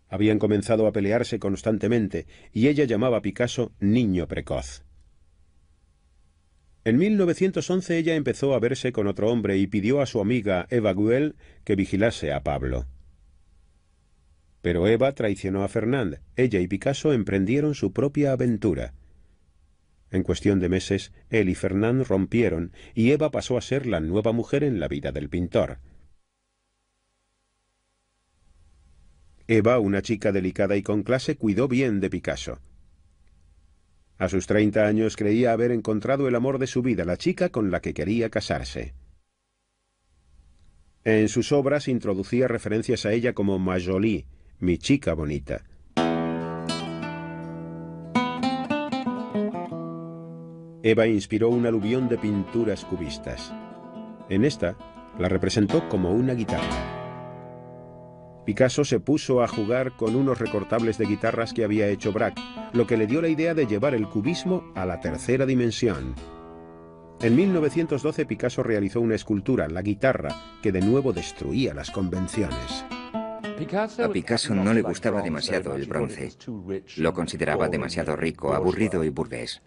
Habían comenzado a pelearse constantemente y ella llamaba a Picasso niño precoz. En 1911 ella empezó a verse con otro hombre y pidió a su amiga Eva Guel que vigilase a Pablo. Pero Eva traicionó a Fernand. Ella y Picasso emprendieron su propia aventura. En cuestión de meses, él y Fernand rompieron y Eva pasó a ser la nueva mujer en la vida del pintor. Eva, una chica delicada y con clase, cuidó bien de Picasso. A sus 30 años creía haber encontrado el amor de su vida, la chica con la que quería casarse. En sus obras introducía referencias a ella como ma jolie, mi chica bonita. Eva inspiró un aluvión de pinturas cubistas. En esta, la representó como una guitarra. Picasso se puso a jugar con unos recortables de guitarras que había hecho Braque, lo que le dio la idea de llevar el cubismo a la tercera dimensión. En 1912 Picasso realizó una escultura, la guitarra, que de nuevo destruía las convenciones. A Picasso no le gustaba demasiado el bronce. Lo consideraba demasiado rico, aburrido y burgués.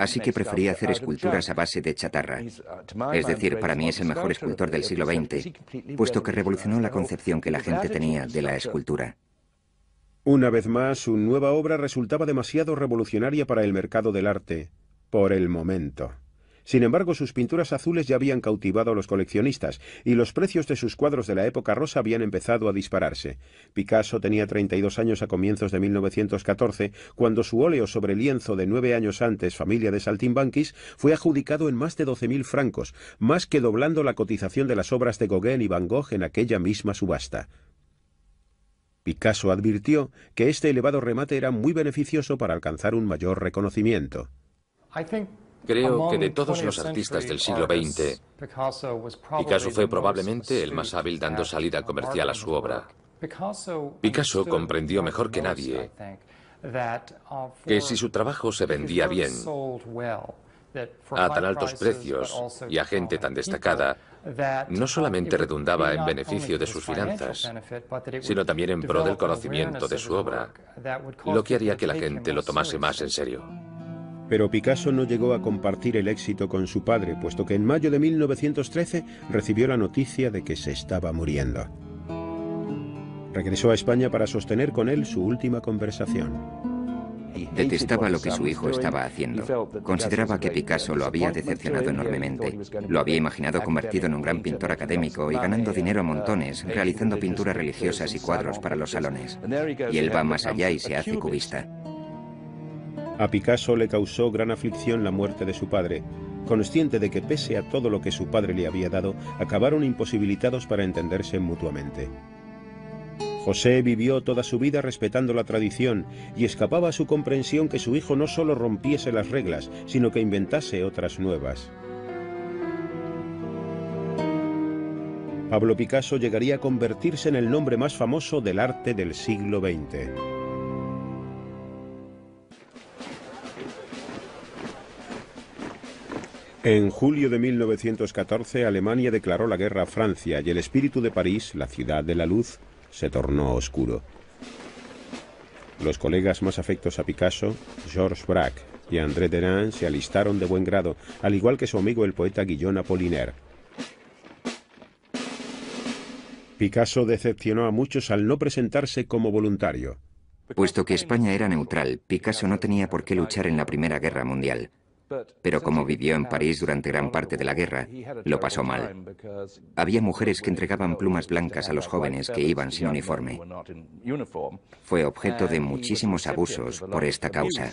Así que prefería hacer esculturas a base de chatarra. Es decir, para mí es el mejor escultor del siglo XX, puesto que revolucionó la concepción que la gente tenía de la escultura. Una vez más, su nueva obra resultaba demasiado revolucionaria para el mercado del arte, por el momento. Sin embargo, sus pinturas azules ya habían cautivado a los coleccionistas y los precios de sus cuadros de la época rosa habían empezado a dispararse. Picasso tenía 32 años a comienzos de 1914, cuando su óleo sobre lienzo de 9 años antes, Familia de Saltimbanquis, fue adjudicado en más de 12.000 francos, más que doblando la cotización de las obras de Gauguin y Van Gogh en aquella misma subasta. Picasso advirtió que este elevado remate era muy beneficioso para alcanzar un mayor reconocimiento. Creo que de todos los artistas del siglo XX, Picasso fue probablemente el más hábil dando salida comercial a su obra. Picasso comprendió mejor que nadie que si su trabajo se vendía bien, a tan altos precios y a gente tan destacada, no solamente redundaba en beneficio de sus finanzas, sino también en pro del conocimiento de su obra, lo que haría que la gente lo tomase más en serio. Pero Picasso no llegó a compartir el éxito con su padre, puesto que en mayo de 1913 recibió la noticia de que se estaba muriendo. Regresó a España para sostener con él su última conversación. Detestaba lo que su hijo estaba haciendo. Consideraba que Picasso lo había decepcionado enormemente. Lo había imaginado convertido en un gran pintor académico y ganando dinero a montones, realizando pinturas religiosas y cuadros para los salones. Y él va más allá y se hace cubista. A Picasso le causó gran aflicción la muerte de su padre, consciente de que pese a todo lo que su padre le había dado, acabaron imposibilitados para entenderse mutuamente. José vivió toda su vida respetando la tradición y escapaba a su comprensión que su hijo no solo rompiese las reglas, sino que inventase otras nuevas. Pablo Picasso llegaría a convertirse en el nombre más famoso del arte del siglo XX. En julio de 1914, Alemania declaró la guerra a Francia y el espíritu de París, la ciudad de la luz, se tornó oscuro. Los colegas más afectos a Picasso, Georges Braque y André Derain, se alistaron de buen grado, al igual que su amigo el poeta Guillaume Apollinaire. Picasso decepcionó a muchos al no presentarse como voluntario. Puesto que España era neutral, Picasso no tenía por qué luchar en la Primera Guerra Mundial. pero como vivió en París durante gran parte de la guerra, lo pasó mal. Había mujeres que entregaban plumas blancas a los jóvenes que iban sin uniforme. Fue objeto de muchísimos abusos por esta causa.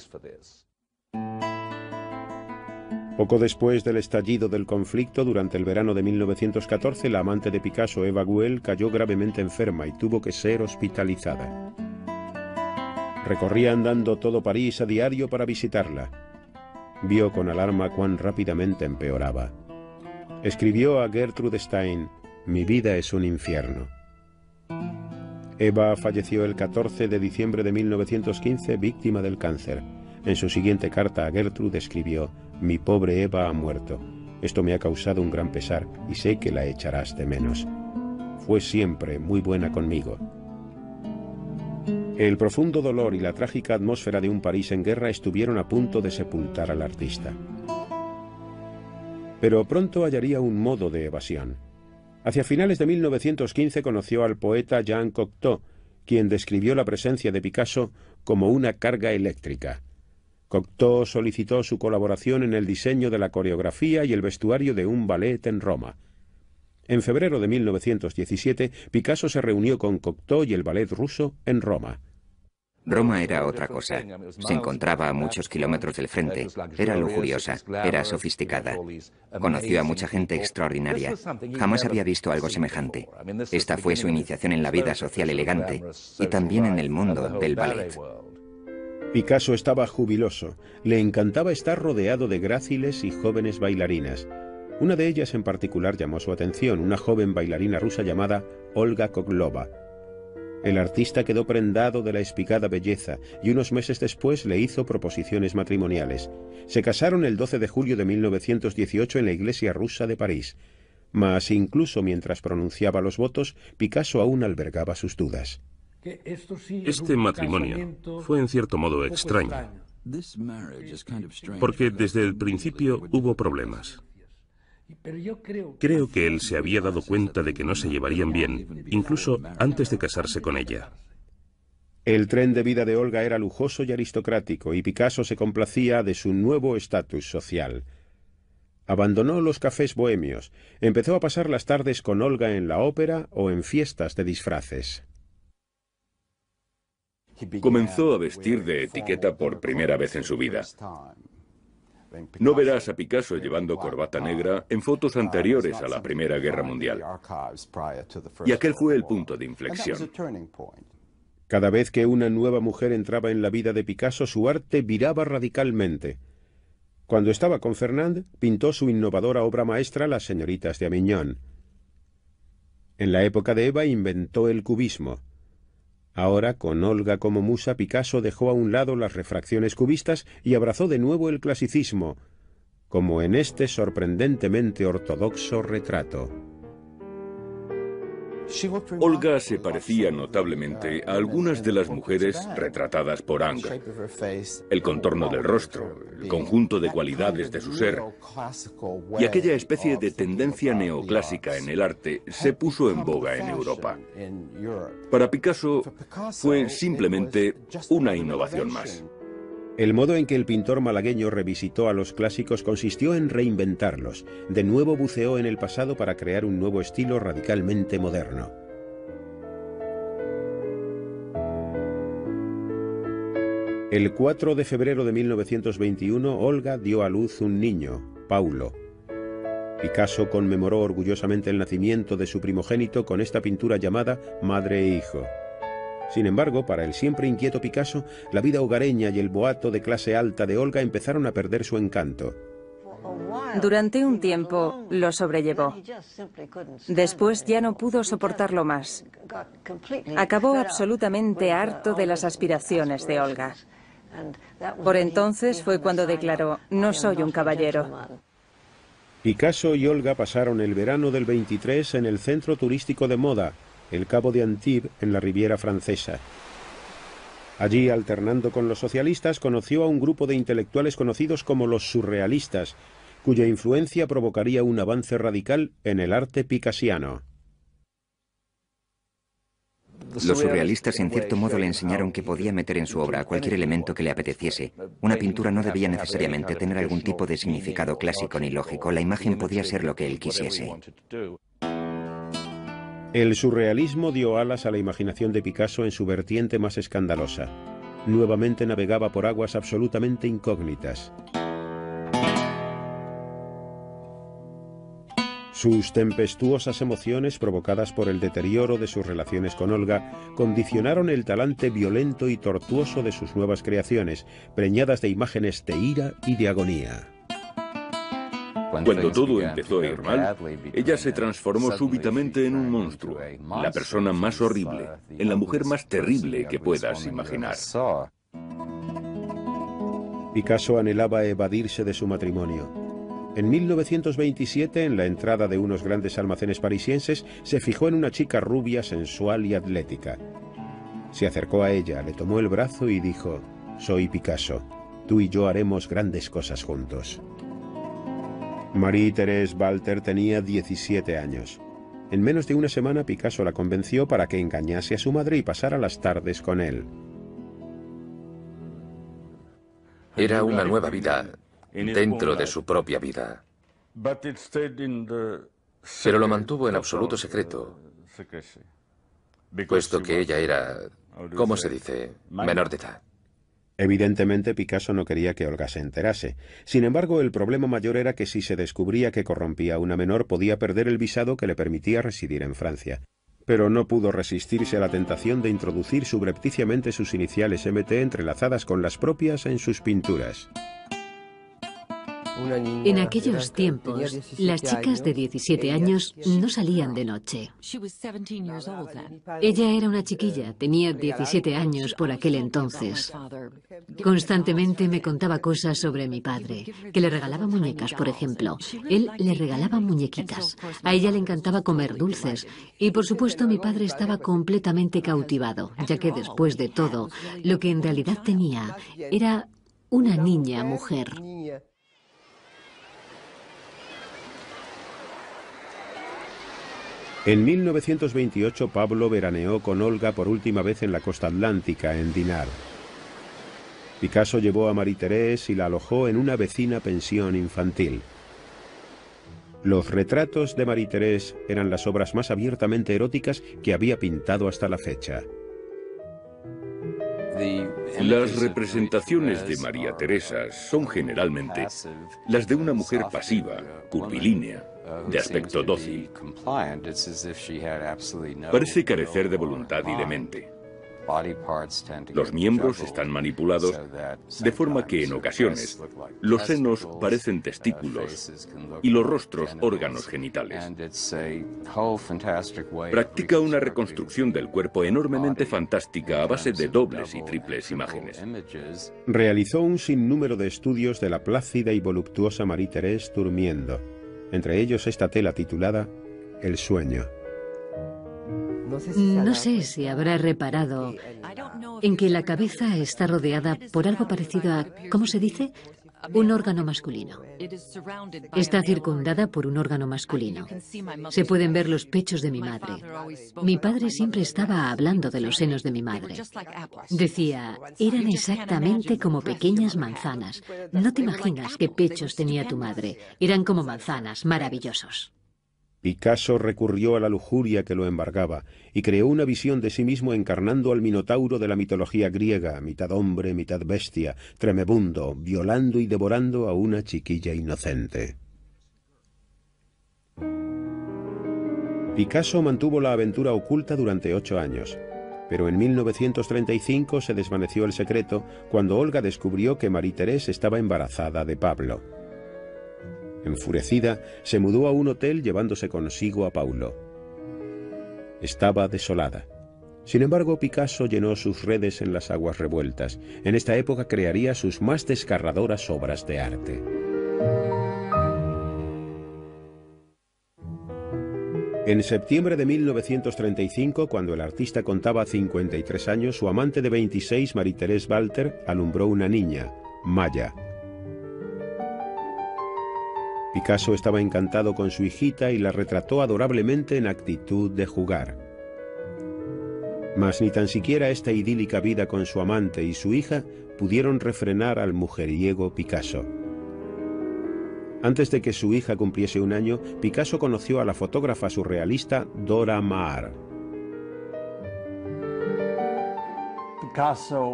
Poco después del estallido del conflicto, durante el verano de 1914, la amante de Picasso, Eva Guel, cayó gravemente enferma y tuvo que ser hospitalizada. Recorría andando todo París a diario para visitarla. Vio con alarma cuán rápidamente empeoraba. Escribió a Gertrude Stein: «Mi vida es un infierno». Eva falleció el 14 de diciembre de 1915, víctima del cáncer. En su siguiente carta a Gertrude escribió: «Mi pobre Eva ha muerto. Esto me ha causado un gran pesar y sé que la echarás de menos. Fue siempre muy buena conmigo». El profundo dolor y la trágica atmósfera de un París en guerra estuvieron a punto de sepultar al artista. Pero pronto hallaría un modo de evasión. Hacia finales de 1915 conoció al poeta Jean Cocteau, quien describió la presencia de Picasso como una carga eléctrica. Cocteau solicitó su colaboración en el diseño de la coreografía y el vestuario de un ballet en Roma. En febrero de 1917, Picasso se reunió con Cocteau y el ballet ruso en Roma. Roma era otra cosa. Se encontraba a muchos kilómetros del frente. Era lujuriosa, era sofisticada. Conoció a mucha gente extraordinaria. Jamás había visto algo semejante. Esta fue su iniciación en la vida social elegante y también en el mundo del ballet. Picasso estaba jubiloso. Le encantaba estar rodeado de gráciles y jóvenes bailarinas. Una de ellas en particular llamó su atención, una joven bailarina rusa llamada Olga Koglova. El artista quedó prendado de la espigada belleza y unos meses después le hizo proposiciones matrimoniales. Se casaron el 12 de julio de 1918 en la iglesia rusa de París. Mas incluso mientras pronunciaba los votos, Picasso aún albergaba sus dudas. Este matrimonio fue en cierto modo extraño, porque desde el principio hubo problemas. Creo que él se había dado cuenta de que no se llevarían bien, incluso antes de casarse con ella. El tren de vida de Olga era lujoso y aristocrático, y Picasso se complacía de su nuevo estatus social. Abandonó los cafés bohemios, empezó a pasar las tardes con Olga en la ópera o en fiestas de disfraces. Comenzó a vestir de etiqueta por primera vez en su vida. No verás a Picasso llevando corbata negra en fotos anteriores a la Primera Guerra Mundial. Y aquel fue el punto de inflexión. Cada vez que una nueva mujer entraba en la vida de Picasso, su arte viraba radicalmente. Cuando estaba con Fernand, pintó su innovadora obra maestra Las señoritas de Avignon. En la época de Eva inventó el cubismo. Ahora, con Olga como musa, Picasso dejó a un lado las refracciones cubistas y abrazó de nuevo el clasicismo, como en este sorprendentemente ortodoxo retrato. Olga se parecía notablemente a algunas de las mujeres retratadas por Ingres. El contorno del rostro, el conjunto de cualidades de su ser y aquella especie de tendencia neoclásica en el arte se puso en boga en Europa. Para Picasso fue simplemente una innovación más. El modo en que el pintor malagueño revisitó a los clásicos consistió en reinventarlos. De nuevo buceó en el pasado para crear un nuevo estilo radicalmente moderno. El 4 de febrero de 1921, Olga dio a luz un niño, Paulo. Picasso conmemoró orgullosamente el nacimiento de su primogénito con esta pintura llamada Madre e Hijo. Sin embargo, para el siempre inquieto Picasso, la vida hogareña y el boato de clase alta de Olga empezaron a perder su encanto. Durante un tiempo lo sobrellevó. Después ya no pudo soportarlo más. Acabó absolutamente harto de las aspiraciones de Olga. Por entonces fue cuando declaró: "No soy un caballero". Picasso y Olga pasaron el verano del 23 en el centro turístico de moda, el Cabo de Antibes, en la Riviera Francesa. Allí, alternando con los socialistas, conoció a un grupo de intelectuales conocidos como los surrealistas, cuya influencia provocaría un avance radical en el arte picassiano. Los surrealistas en cierto modo le enseñaron que podía meter en su obra cualquier elemento que le apeteciese. Una pintura no debía necesariamente tener algún tipo de significado clásico ni lógico. La imagen podía ser lo que él quisiese. El surrealismo dio alas a la imaginación de Picasso en su vertiente más escandalosa. Nuevamente navegaba por aguas absolutamente incógnitas. Sus tempestuosas emociones, provocadas por el deterioro de sus relaciones con Olga, condicionaron el talante violento y tortuoso de sus nuevas creaciones, preñadas de imágenes de ira y de agonía. Cuando todo empezó a ir mal, ella se transformó súbitamente en un monstruo, la persona más horrible, en la mujer más terrible que puedas imaginar. Picasso anhelaba evadirse de su matrimonio. En 1927, en la entrada de unos grandes almacenes parisienses, se fijó en una chica rubia, sensual y atlética. Se acercó a ella, le tomó el brazo y dijo: «Soy Picasso. Tú y yo haremos grandes cosas juntos». Marie-Thérèse Walter tenía 17 años. En menos de una semana, Picasso la convenció para que engañase a su madre y pasara las tardes con él. Era una nueva vida dentro de su propia vida. Pero lo mantuvo en absoluto secreto, puesto que ella era, ¿cómo se dice?, menor de edad. Evidentemente, Picasso no quería que Olga se enterase. Sin embargo, el problema mayor era que si se descubría que corrompía a una menor, podía perder el visado que le permitía residir en Francia. Pero no pudo resistirse a la tentación de introducir subrepticiamente sus iniciales MT entrelazadas con las propias en sus pinturas. En aquellos tiempos, las chicas de 17 años no salían de noche. Ella era una chiquilla, tenía 17 años por aquel entonces. Constantemente me contaba cosas sobre mi padre, que le regalaba muñecas, por ejemplo. Él le regalaba muñequitas. A ella le encantaba comer dulces. Y por supuesto mi padre estaba completamente cautivado, ya que después de todo, lo que en realidad tenía era una niña mujer. En 1928, Pablo veraneó con Olga por última vez en la costa atlántica, en Dinard. Picasso llevó a Marie-Thérèse y la alojó en una vecina pensión infantil. Los retratos de Marie-Thérèse eran las obras más abiertamente eróticas que había pintado hasta la fecha. Las representaciones de María Teresa son generalmente las de una mujer pasiva, curvilínea, de aspecto dócil. Parece carecer de voluntad y de mente. Los miembros están manipulados de forma que en ocasiones los senos parecen testículos y los rostros órganos genitales. Practica una reconstrucción del cuerpo enormemente fantástica a base de dobles y triples imágenes. Realizó un sinnúmero de estudios de la plácida y voluptuosa Marie-Thérèse durmiendo, entre ellos esta tela titulada El sueño. No sé si habrá reparado en que la cabeza está rodeada por algo parecido a, ¿cómo se dice?, un órgano masculino. Está circundada por un órgano masculino. Se pueden ver los pechos de mi madre. Mi padre siempre estaba hablando de los senos de mi madre. Decía, eran exactamente como pequeñas manzanas. No te imaginas qué pechos tenía tu madre. Eran como manzanas, maravillosos. Picasso recurrió a la lujuria que lo embargaba y creó una visión de sí mismo encarnando al minotauro de la mitología griega, mitad hombre, mitad bestia, tremebundo, violando y devorando a una chiquilla inocente. Picasso mantuvo la aventura oculta durante 8 años, pero en 1935 se desvaneció el secreto cuando Olga descubrió que Marie-Thérèse estaba embarazada de Pablo. Enfurecida, se mudó a un hotel llevándose consigo a Paulo. Estaba desolada. Sin embargo, Picasso llenó sus redes en las aguas revueltas. En esta época crearía sus más desgarradoras obras de arte. En septiembre de 1935, cuando el artista contaba 53 años, su amante de 26, Marie-Thérèse Walter, alumbró una niña, Maya. Picasso estaba encantado con su hijita y la retrató adorablemente en actitud de jugar. Mas ni tan siquiera esta idílica vida con su amante y su hija pudieron refrenar al mujeriego Picasso. Antes de que su hija cumpliese 1 año, Picasso conoció a la fotógrafa surrealista Dora Maar.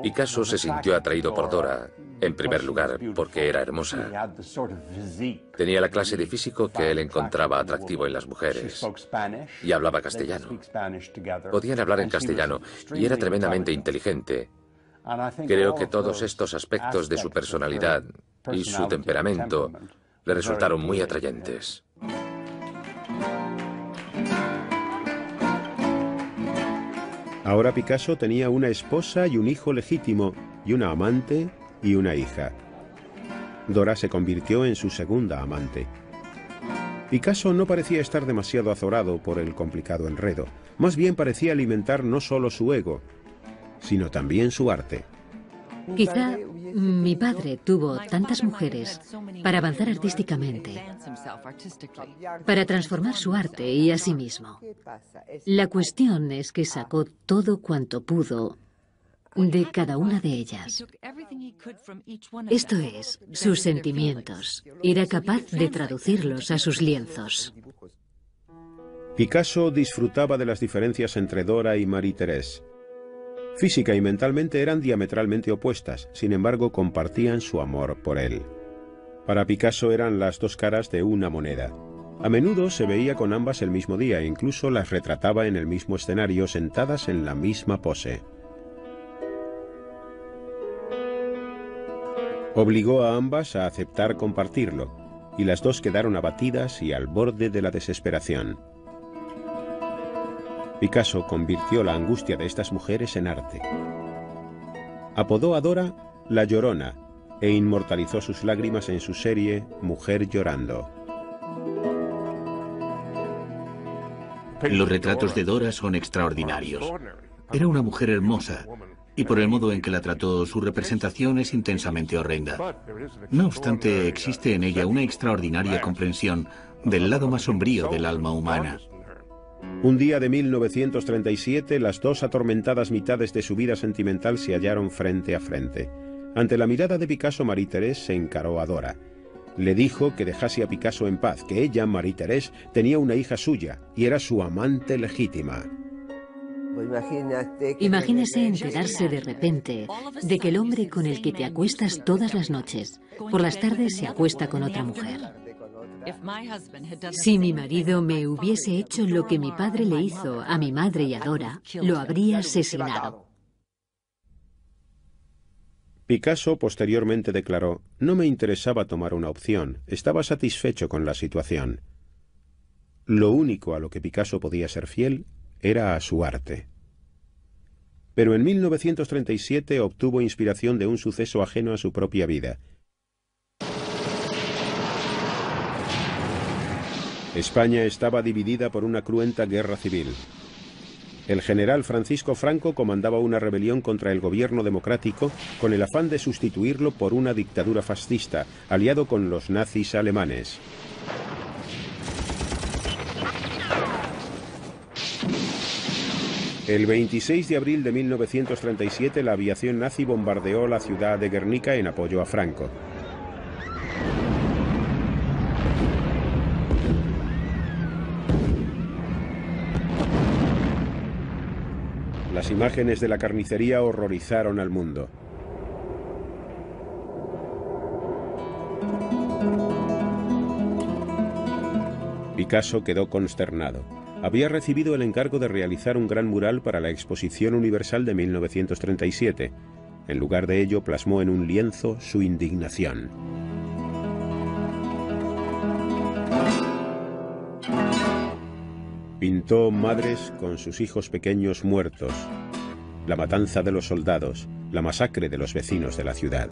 Picasso se sintió atraído por Dora, en primer lugar, porque era hermosa. Tenía la clase de físico que él encontraba atractivo en las mujeres. Y hablaba castellano. Podían hablar en castellano y era tremendamente inteligente. Creo que todos estos aspectos de su personalidad y su temperamento le resultaron muy atrayentes. Ahora Picasso tenía una esposa y un hijo legítimo, y una amante y una hija. Dora se convirtió en su segunda amante. Picasso no parecía estar demasiado azorado por el complicado enredo. Más bien parecía alimentar no solo su ego, sino también su arte. Quizá mi padre tuvo tantas mujeres para avanzar artísticamente, para transformar su arte y a sí mismo. La cuestión es que sacó todo cuanto pudo de cada una de ellas. Esto es, sus sentimientos. Era capaz de traducirlos a sus lienzos. Picasso disfrutaba de las diferencias entre Dora y Marie-Thérèse. Física y mentalmente eran diametralmente opuestas, sin embargo compartían su amor por él. Para Picasso eran las dos caras de una moneda. A menudo se veía con ambas el mismo día e incluso las retrataba en el mismo escenario sentadas en la misma pose. Obligó a ambas a aceptar compartirlo, y las dos quedaron abatidas y al borde de la desesperación. Picasso convirtió la angustia de estas mujeres en arte. Apodó a Dora La Llorona e inmortalizó sus lágrimas en su serie Mujer llorando. Los retratos de Dora son extraordinarios. Era una mujer hermosa, y por el modo en que la trató, su representación es intensamente horrenda. No obstante, existe en ella una extraordinaria comprensión del lado más sombrío del alma humana. Un día de 1937, las dos atormentadas mitades de su vida sentimental se hallaron frente a frente. Ante la mirada de Picasso, Marie-Thérèse se encaró a Dora. Le dijo que dejase a Picasso en paz, que ella, Marie-Thérèse, tenía una hija suya y era su amante legítima. Imagínese enterarse de repente de que el hombre con el que te acuestas todas las noches, por las tardes se acuesta con otra mujer. Si mi marido me hubiese hecho lo que mi padre le hizo a mi madre y a Dora, lo habría asesinado. Picasso posteriormente declaró: «No me interesaba tomar una opción, estaba satisfecho con la situación». Lo único a lo que Picasso podía ser fiel era a su arte. Pero en 1937 obtuvo inspiración de un suceso ajeno a su propia vida. España estaba dividida por una cruenta guerra civil. El general Francisco Franco comandaba una rebelión contra el gobierno democrático con el afán de sustituirlo por una dictadura fascista, aliado con los nazis alemanes. El 26 de abril de 1937 la aviación nazi bombardeó la ciudad de Guernica en apoyo a Franco. Las imágenes de la carnicería horrorizaron al mundo. Picasso quedó consternado. Había recibido el encargo de realizar un gran mural para la Exposición Universal de 1937. En lugar de ello, plasmó en un lienzo su indignación. Pintó madres con sus hijos pequeños muertos, la matanza de los soldados, la masacre de los vecinos de la ciudad.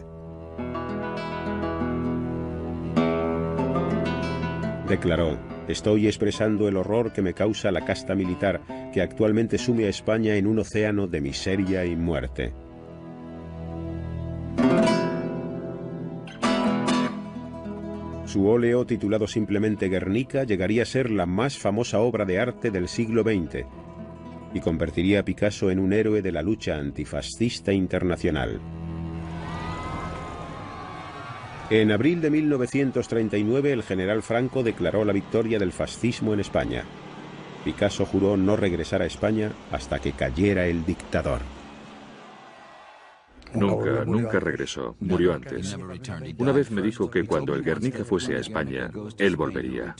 Declaró: «Estoy expresando el horror que me causa la casta militar que actualmente sume a España en un océano de miseria y muerte». Su óleo, titulado simplemente Guernica, llegaría a ser la más famosa obra de arte del siglo XX. y convertiría a Picasso en un héroe de la lucha antifascista internacional. En abril de 1939 el general Franco declaró la victoria del fascismo en España. Picasso juró no regresar a España hasta que cayera el dictador. Nunca regresó. Murió antes. Una vez me dijo que cuando el Guernica fuese a España, él volvería.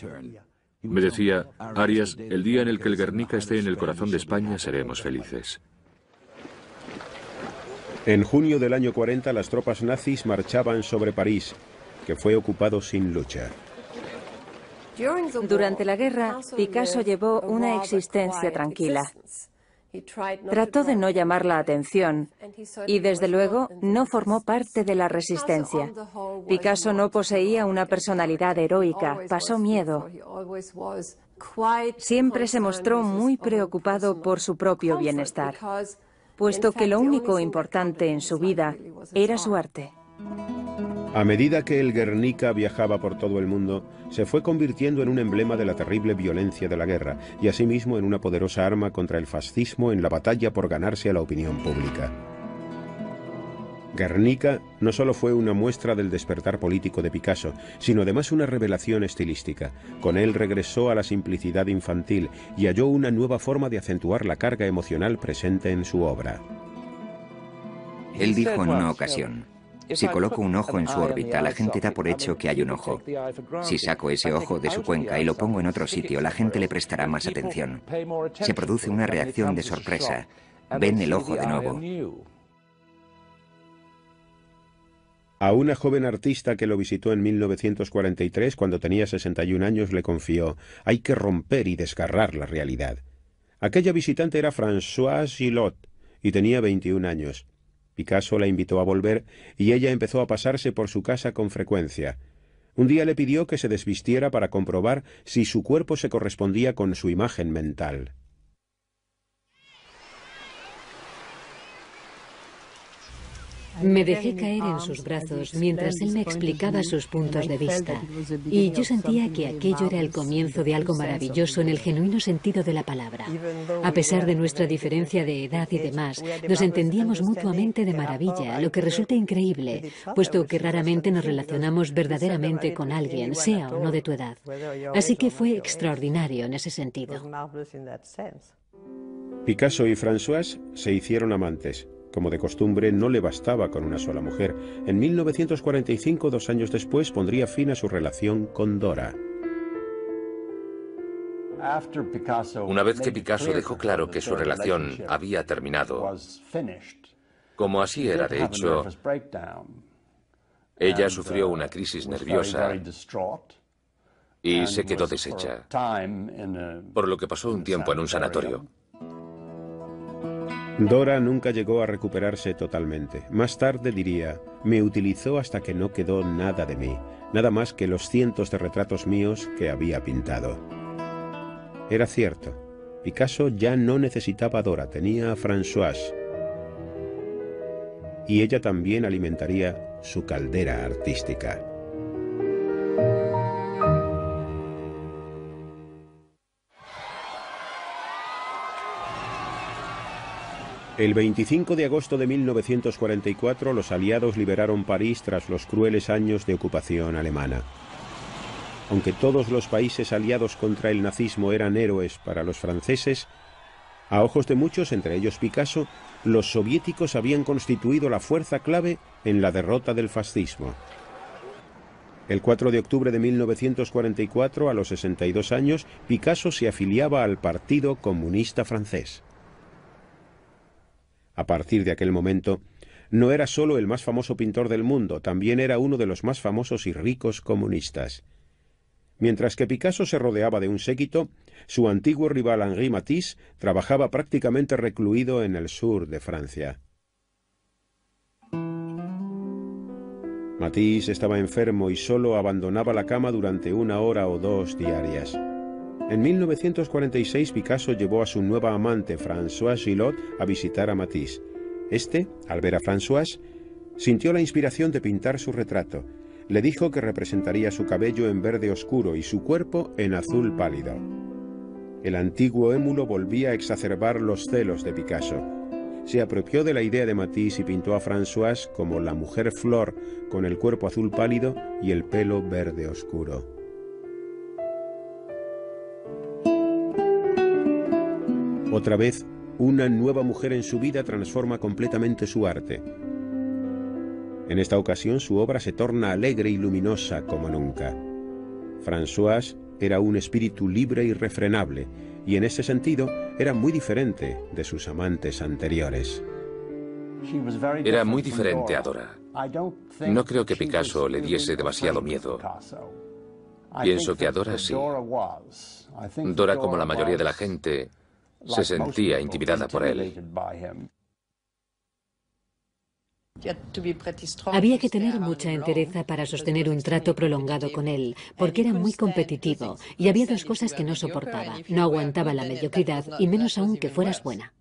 Me decía, Arias, el día en el que el Guernica esté en el corazón de España seremos felices. En junio del año 40 las tropas nazis marchaban sobre París, que fue ocupado sin lucha. Durante la guerra, Picasso llevó una existencia tranquila. Trató de no llamar la atención y, desde luego, no formó parte de la resistencia. Picasso no poseía una personalidad heroica, pasó miedo. Siempre se mostró muy preocupado por su propio bienestar, puesto que lo único importante en su vida era su arte. A medida que el Guernica viajaba por todo el mundo, se fue convirtiendo en un emblema de la terrible violencia de la guerra y asimismo en una poderosa arma contra el fascismo en la batalla por ganarse a la opinión pública. Guernica no solo fue una muestra del despertar político de Picasso, sino además una revelación estilística. Con él regresó a la simplicidad infantil y halló una nueva forma de acentuar la carga emocional presente en su obra. Él dijo en una ocasión: si coloco un ojo en su órbita, la gente da por hecho que hay un ojo. Si saco ese ojo de su cuenca y lo pongo en otro sitio, la gente le prestará más atención. Se produce una reacción de sorpresa. Ven el ojo de nuevo. A una joven artista que lo visitó en 1943, cuando tenía 61 años, le confió: hay que romper y desgarrar la realidad. Aquella visitante era Françoise Gillot y tenía 21 años. Picasso la invitó a volver y ella empezó a pasarse por su casa con frecuencia. Un día le pidió que se desvistiera para comprobar si su cuerpo se correspondía con su imagen mental. Me dejé caer en sus brazos mientras él me explicaba sus puntos de vista, y yo sentía que aquello era el comienzo de algo maravilloso en el genuino sentido de la palabra. A pesar de nuestra diferencia de edad y demás, nos entendíamos mutuamente de maravilla, lo que resulta increíble, puesto que raramente nos relacionamos verdaderamente con alguien, sea o no de tu edad. Así que fue extraordinario en ese sentido. Picasso y Françoise se hicieron amantes. Como de costumbre, no le bastaba con una sola mujer. En 1945, 2 años después, pondría fin a su relación con Dora. Una vez que Picasso dejó claro que su relación había terminado, como así era de hecho, ella sufrió una crisis nerviosa y se quedó deshecha, por lo que pasó un tiempo en un sanatorio. Dora nunca llegó a recuperarse totalmente. Más tarde diría: me utilizó hasta que no quedó nada de mí, nada más que los cientos de retratos míos que había pintado. Era cierto. Picasso ya no necesitaba a Dora, tenía a Françoise. Y ella también alimentaría su caldera artística. El 25 de agosto de 1944 los aliados liberaron París tras los crueles años de ocupación alemana. Aunque todos los países aliados contra el nazismo eran héroes para los franceses, a ojos de muchos, entre ellos Picasso, los soviéticos habían constituido la fuerza clave en la derrota del fascismo. El 4 de octubre de 1944, a los 62 años, Picasso se afiliaba al Partido Comunista Francés. A partir de aquel momento, no era solo el más famoso pintor del mundo, también era uno de los más famosos y ricos comunistas. Mientras que Picasso se rodeaba de un séquito, su antiguo rival Henri Matisse trabajaba prácticamente recluido en el sur de Francia. Matisse estaba enfermo y solo abandonaba la cama durante 1 hora o 2 diarias. En 1946 Picasso llevó a su nueva amante, Françoise Gillot, a visitar a Matisse. Este, al ver a Françoise, sintió la inspiración de pintar su retrato. Le dijo que representaría su cabello en verde oscuro y su cuerpo en azul pálido. El antiguo émulo volvía a exacerbar los celos de Picasso. Se apropió de la idea de Matisse y pintó a Françoise como la mujer flor, con el cuerpo azul pálido y el pelo verde oscuro. Otra vez, una nueva mujer en su vida transforma completamente su arte. En esta ocasión su obra se torna alegre y luminosa como nunca. Françoise era un espíritu libre y irrefrenable, y en ese sentido era muy diferente de sus amantes anteriores. Era muy diferente a Dora. No creo que Picasso le diese demasiado miedo. Pienso que a Dora sí. Dora, como la mayoría de la gente, se sentía intimidada por él. Había que tener mucha entereza para sostener un trato prolongado con él, porque era muy competitivo y había dos cosas que no soportaba. No aguantaba la mediocridad y menos aún que fueras buena.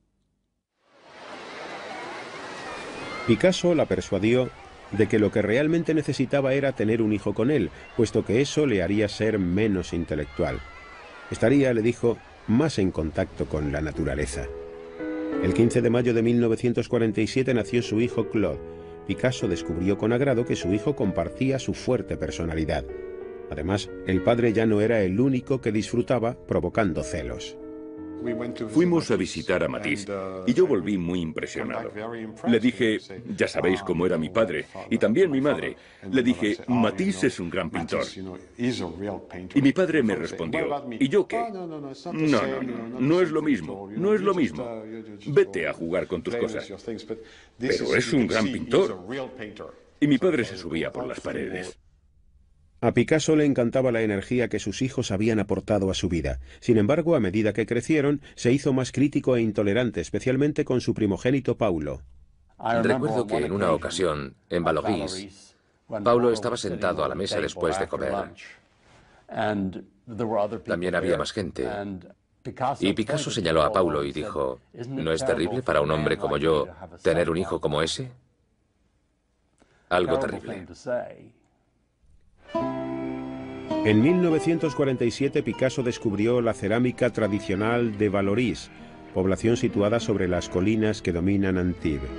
Picasso la persuadió de que lo que realmente necesitaba era tener un hijo con él, puesto que eso le haría ser menos intelectual. Estaría, le dijo, más en contacto con la naturaleza. El 15 de mayo de 1947 nació su hijo Claude. Picasso descubrió con agrado que su hijo compartía su fuerte personalidad. Además, el padre ya no era el único que disfrutaba, provocando celos. Fuimos a visitar a Matisse y yo volví muy impresionado. Le dije, ya sabéis cómo era mi padre y también mi madre. Le dije, Matisse es un gran pintor. Y mi padre me respondió, ¿y yo qué? No es lo mismo, no es lo mismo. Vete a jugar con tus cosas. Pero es un gran pintor. Y mi padre se subía por las paredes. A Picasso le encantaba la energía que sus hijos habían aportado a su vida. Sin embargo, a medida que crecieron, se hizo más crítico e intolerante, especialmente con su primogénito Paulo. Recuerdo que en una ocasión, en Vallauris, Paulo estaba sentado a la mesa después de comer. También había más gente. Y Picasso señaló a Paulo y dijo, ¿no es terrible para un hombre como yo tener un hijo como ese? Algo terrible. En 1947 Picasso descubrió la cerámica tradicional de Vallauris, población situada sobre las colinas que dominan Antibes.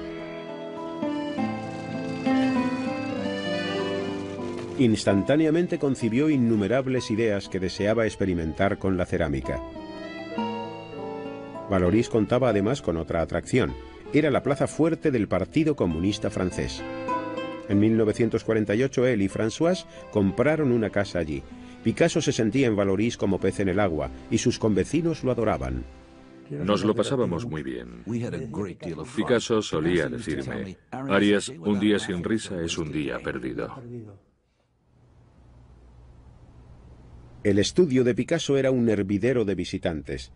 Instantáneamente concibió innumerables ideas que deseaba experimentar con la cerámica. Vallauris contaba además con otra atracción. Era la plaza fuerte del Partido Comunista francés. En 1948 él y Françoise compraron una casa allí. Picasso se sentía en Vallauris como pez en el agua y sus convecinos lo adoraban. Nos lo pasábamos muy bien. Picasso solía decirme, Arias, un día sin risa es un día perdido. El estudio de Picasso era un hervidero de visitantes.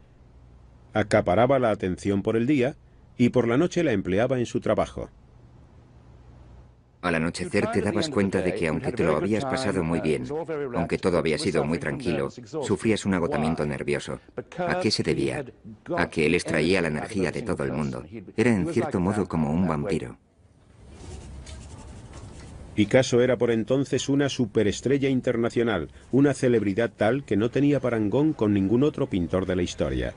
Acaparaba la atención por el día y por la noche la empleaba en su trabajo. Al anochecer te dabas cuenta de que aunque te lo habías pasado muy bien, aunque todo había sido muy tranquilo, sufrías un agotamiento nervioso. ¿A qué se debía? A que él extraía la energía de todo el mundo. Era en cierto modo como un vampiro. Picasso era por entonces una superestrella internacional, una celebridad tal que no tenía parangón con ningún otro pintor de la historia.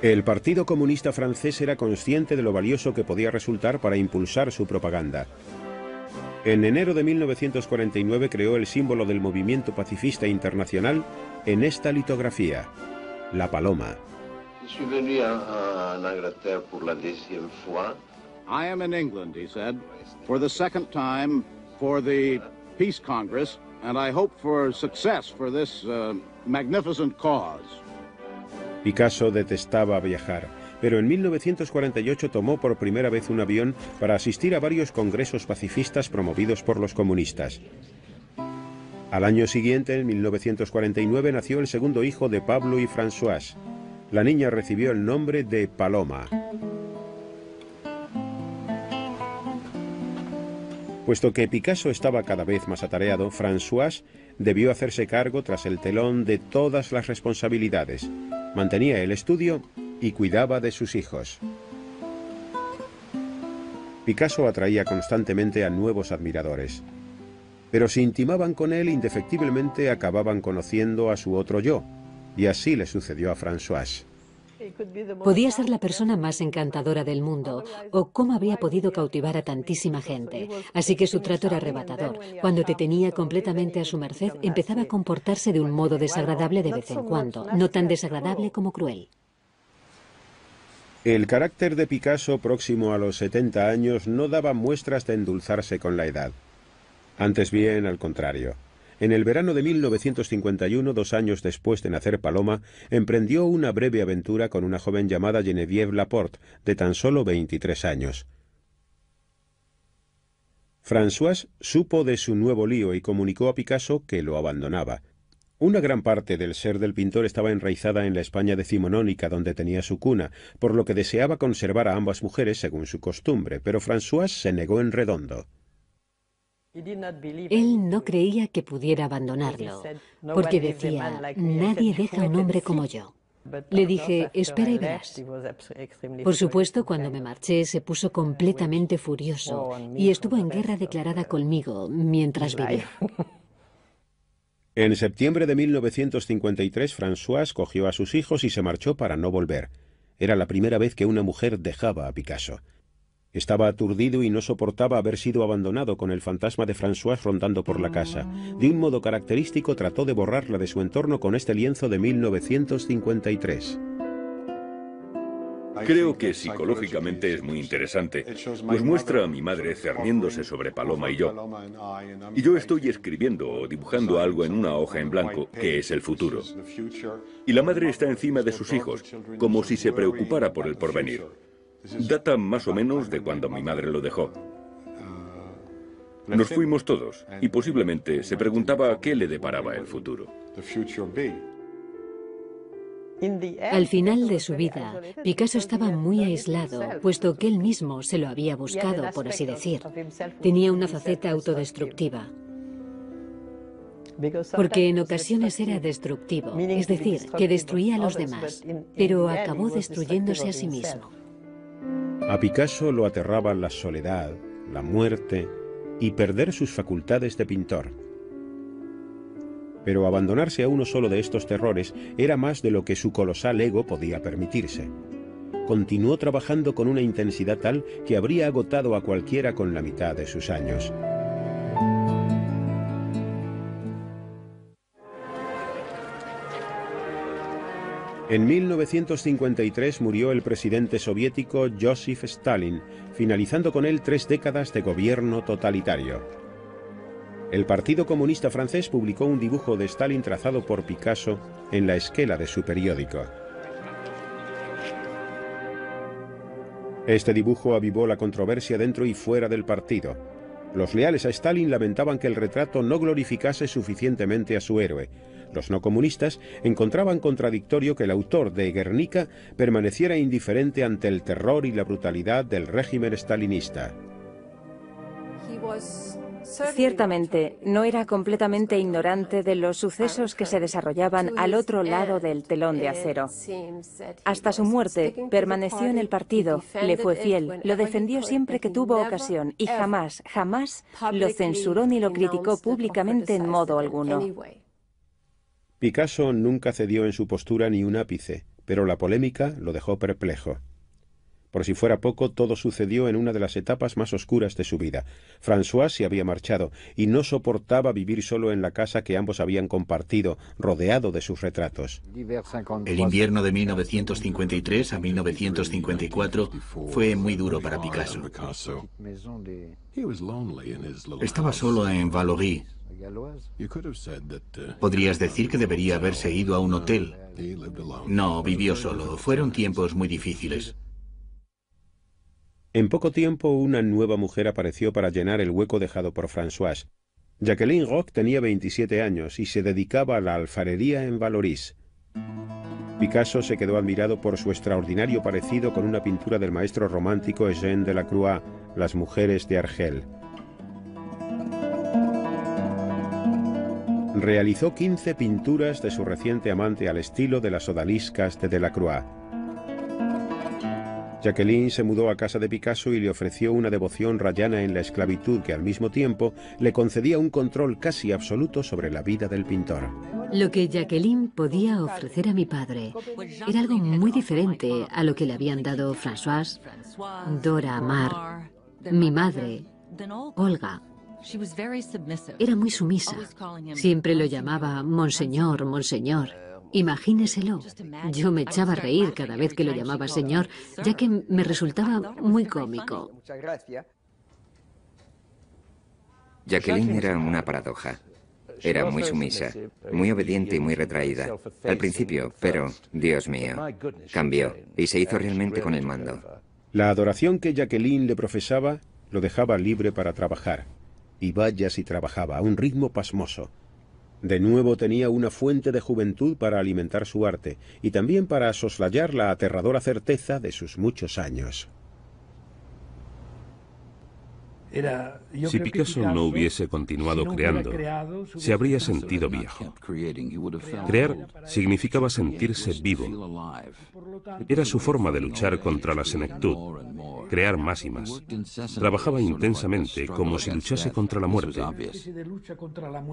El Partido Comunista francés era consciente de lo valioso que podía resultar para impulsar su propaganda. En enero de 1949 creó el símbolo del movimiento pacifista internacional en esta litografía, la paloma. I am in England, he said, for the second time for the Peace Congress, and I hope for success for this magnificent cause. Picasso detestaba viajar, pero en 1948 tomó por primera vez un avión para asistir a varios congresos pacifistas promovidos por los comunistas. Al año siguiente, en 1949, nació el segundo hijo de Pablo y Françoise. La niña recibió el nombre de Paloma. Puesto que Picasso estaba cada vez más atareado, Françoise debió hacerse cargo tras el telón de todas las responsabilidades. Mantenía el estudio y cuidaba de sus hijos. Picasso atraía constantemente a nuevos admiradores. Pero si intimaban con él, indefectiblemente acababan conociendo a su otro yo, y así le sucedió a Françoise. Podía ser la persona más encantadora del mundo, o cómo habría podido cautivar a tantísima gente. Así que su trato era arrebatador. Cuando te tenía completamente a su merced, empezaba a comportarse de un modo desagradable de vez en cuando, no tan desagradable como cruel. El carácter de Picasso, próximo a los 70 años, no daba muestras de endulzarse con la edad. Antes bien, al contrario. En el verano de 1951, 2 años después de nacer Paloma, emprendió una breve aventura con una joven llamada Geneviève Laporte, de tan solo 23 años. Françoise supo de su nuevo lío y comunicó a Picasso que lo abandonaba. Una gran parte del ser del pintor estaba enraizada en la España decimonónica, donde tenía su cuna, por lo que deseaba conservar a ambas mujeres según su costumbre, pero Françoise se negó en redondo. Él no creía que pudiera abandonarlo, porque decía, nadie deja a un hombre como yo. Le dije, espera y verás. Por supuesto, cuando me marché, se puso completamente furioso y estuvo en guerra declarada conmigo mientras vivía. En septiembre de 1953, Françoise cogió a sus hijos y se marchó para no volver. Era la primera vez que una mujer dejaba a Picasso. Estaba aturdido y no soportaba haber sido abandonado, con el fantasma de Françoise rondando por la casa. De un modo característico trató de borrarla de su entorno con este lienzo de 1953. Creo que psicológicamente es muy interesante. Nos muestra a mi madre cerniéndose sobre Paloma y yo. Y yo estoy escribiendo o dibujando algo en una hoja en blanco, que es el futuro. Y la madre está encima de sus hijos, como si se preocupara por el porvenir. Data más o menos de cuando mi madre lo dejó. Nos fuimos todos, y posiblemente se preguntaba qué le deparaba el futuro. Al final de su vida, Picasso estaba muy aislado, puesto que él mismo se lo había buscado, por así decir. Tenía una faceta autodestructiva, porque en ocasiones era destructivo, es decir, que destruía a los demás, pero acabó destruyéndose a sí mismo. A Picasso lo aterraban la soledad, la muerte y perder sus facultades de pintor. Pero abandonarse a uno solo de estos terrores era más de lo que su colosal ego podía permitirse. Continuó trabajando con una intensidad tal que habría agotado a cualquiera con la mitad de sus años. En 1953 murió el presidente soviético Joseph Stalin, finalizando con él 3 décadas de gobierno totalitario. El Partido Comunista Francés publicó un dibujo de Stalin trazado por Picasso en la esquela de su periódico. Este dibujo avivó la controversia dentro y fuera del partido. Los leales a Stalin lamentaban que el retrato no glorificase suficientemente a su héroe. Los no comunistas encontraban contradictorio que el autor de Guernica permaneciera indiferente ante el terror y la brutalidad del régimen stalinista. Ciertamente, no era completamente ignorante de los sucesos que se desarrollaban al otro lado del telón de acero. Hasta su muerte, permaneció en el partido, le fue fiel, lo defendió siempre que tuvo ocasión y jamás, jamás lo censuró ni lo criticó públicamente en modo alguno. Picasso nunca cedió en su postura ni un ápice, pero la polémica lo dejó perplejo. Por si fuera poco, todo sucedió en una de las etapas más oscuras de su vida. Françoise se había marchado y no soportaba vivir solo en la casa que ambos habían compartido, rodeado de sus retratos. El invierno de 1953 a 1954 fue muy duro para Picasso. Estaba solo en Vallauris. Podrías decir que debería haberse ido a un hotel. No, vivió solo. Fueron tiempos muy difíciles. En poco tiempo, una nueva mujer apareció para llenar el hueco dejado por Françoise. Jacqueline Roch tenía 27 años y se dedicaba a la alfarería en Vallauris. Picasso se quedó admirado por su extraordinario parecido con una pintura del maestro romántico Eugène Delacroix, Las mujeres de Argel. Realizó 15 pinturas de su reciente amante al estilo de las odaliscas de Delacroix. Jacqueline se mudó a casa de Picasso y le ofreció una devoción rayana en la esclavitud que al mismo tiempo le concedía un control casi absoluto sobre la vida del pintor. Lo que Jacqueline podía ofrecer a mi padre era algo muy diferente a lo que le habían dado Françoise, Dora Maar, mi madre, Olga. Era muy sumisa. Siempre lo llamaba Monseñor, Monseñor. Imagíneselo. Yo me echaba a reír cada vez que lo llamaba señor, ya que me resultaba muy cómico. Jacqueline era una paradoja. Era muy sumisa, muy obediente y muy retraída. Al principio, pero, Dios mío, cambió y se hizo realmente con el mando. La adoración que Jacqueline le profesaba lo dejaba libre para trabajar. Y vaya si trabajaba, a un ritmo pasmoso. De nuevo tenía una fuente de juventud para alimentar su arte y también para soslayar la aterradora certeza de sus muchos años. Si Picasso no hubiese continuado creando, se habría sentido viejo. Crear significaba sentirse vivo. Era su forma de luchar contra la senectud, crear más y más. Trabajaba intensamente, como si luchase contra la muerte.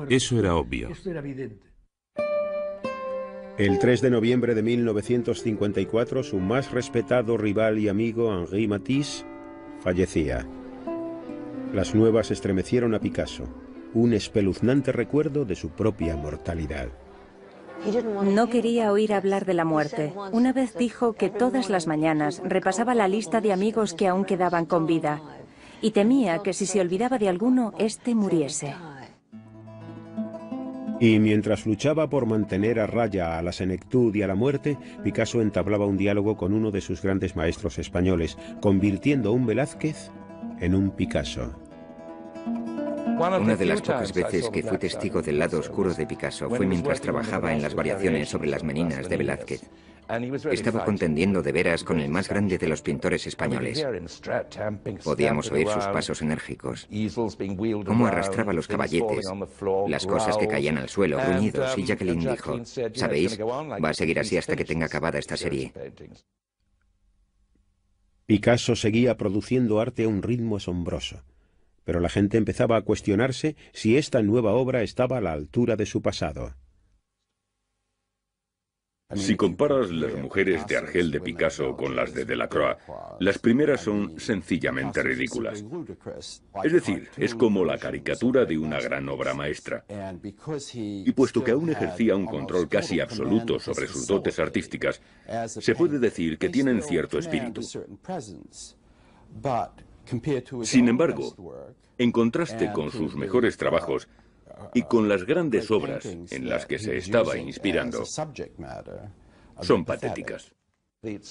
Eso era obvio. El 3 de noviembre de 1954, su más respetado rival y amigo, Henri Matisse, fallecía. Las nuevas estremecieron a Picasso, un espeluznante recuerdo de su propia mortalidad. No quería oír hablar de la muerte. Una vez dijo que todas las mañanas repasaba la lista de amigos que aún quedaban con vida y temía que si se olvidaba de alguno, éste muriese. Y mientras luchaba por mantener a raya a la senectud y a la muerte, Picasso entablaba un diálogo con uno de sus grandes maestros españoles, convirtiendo a un Velázquez en un Picasso. Una de las pocas veces que fui testigo del lado oscuro de Picasso fue mientras trabajaba en las variaciones sobre las meninas de Velázquez. Estaba contendiendo de veras con el más grande de los pintores españoles. Podíamos oír sus pasos enérgicos, cómo arrastraba los caballetes, las cosas que caían al suelo, gruñidos, y Jacqueline dijo, ¿sabéis? Va a seguir así hasta que tenga acabada esta serie. Picasso seguía produciendo arte a un ritmo asombroso, pero la gente empezaba a cuestionarse si esta nueva obra estaba a la altura de su pasado. Si comparas las mujeres de Argel de Picasso con las de Delacroix, las primeras son sencillamente ridículas. Es decir, es como la caricatura de una gran obra maestra. Y puesto que aún ejercía un control casi absoluto sobre sus dotes artísticas, se puede decir que tienen cierto espíritu. Sin embargo, en contraste con sus mejores trabajos y con las grandes obras en las que se estaba inspirando, son patéticas.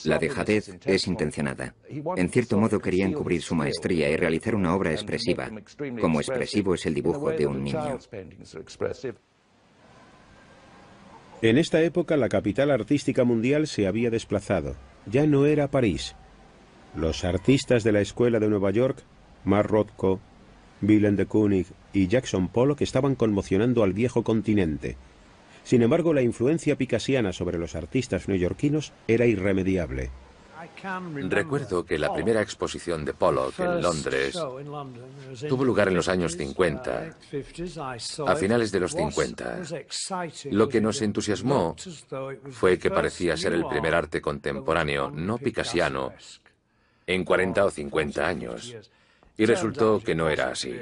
La dejadez es intencionada. En cierto modo quería encubrir su maestría y realizar una obra expresiva, como expresivo es el dibujo de un niño. En esta época la capital artística mundial se había desplazado. Ya no era París. Los artistas de la Escuela de Nueva York, Mark Rothko, Willem de Kooning y Jackson Pollock estaban conmocionando al viejo continente. Sin embargo, la influencia picasiana sobre los artistas neoyorquinos era irremediable. Recuerdo que la primera exposición de Pollock en Londres tuvo lugar en los años 50, a finales de los 50. Lo que nos entusiasmó fue que parecía ser el primer arte contemporáneo no picasiano en 40 o 50 años, y resultó que no era así.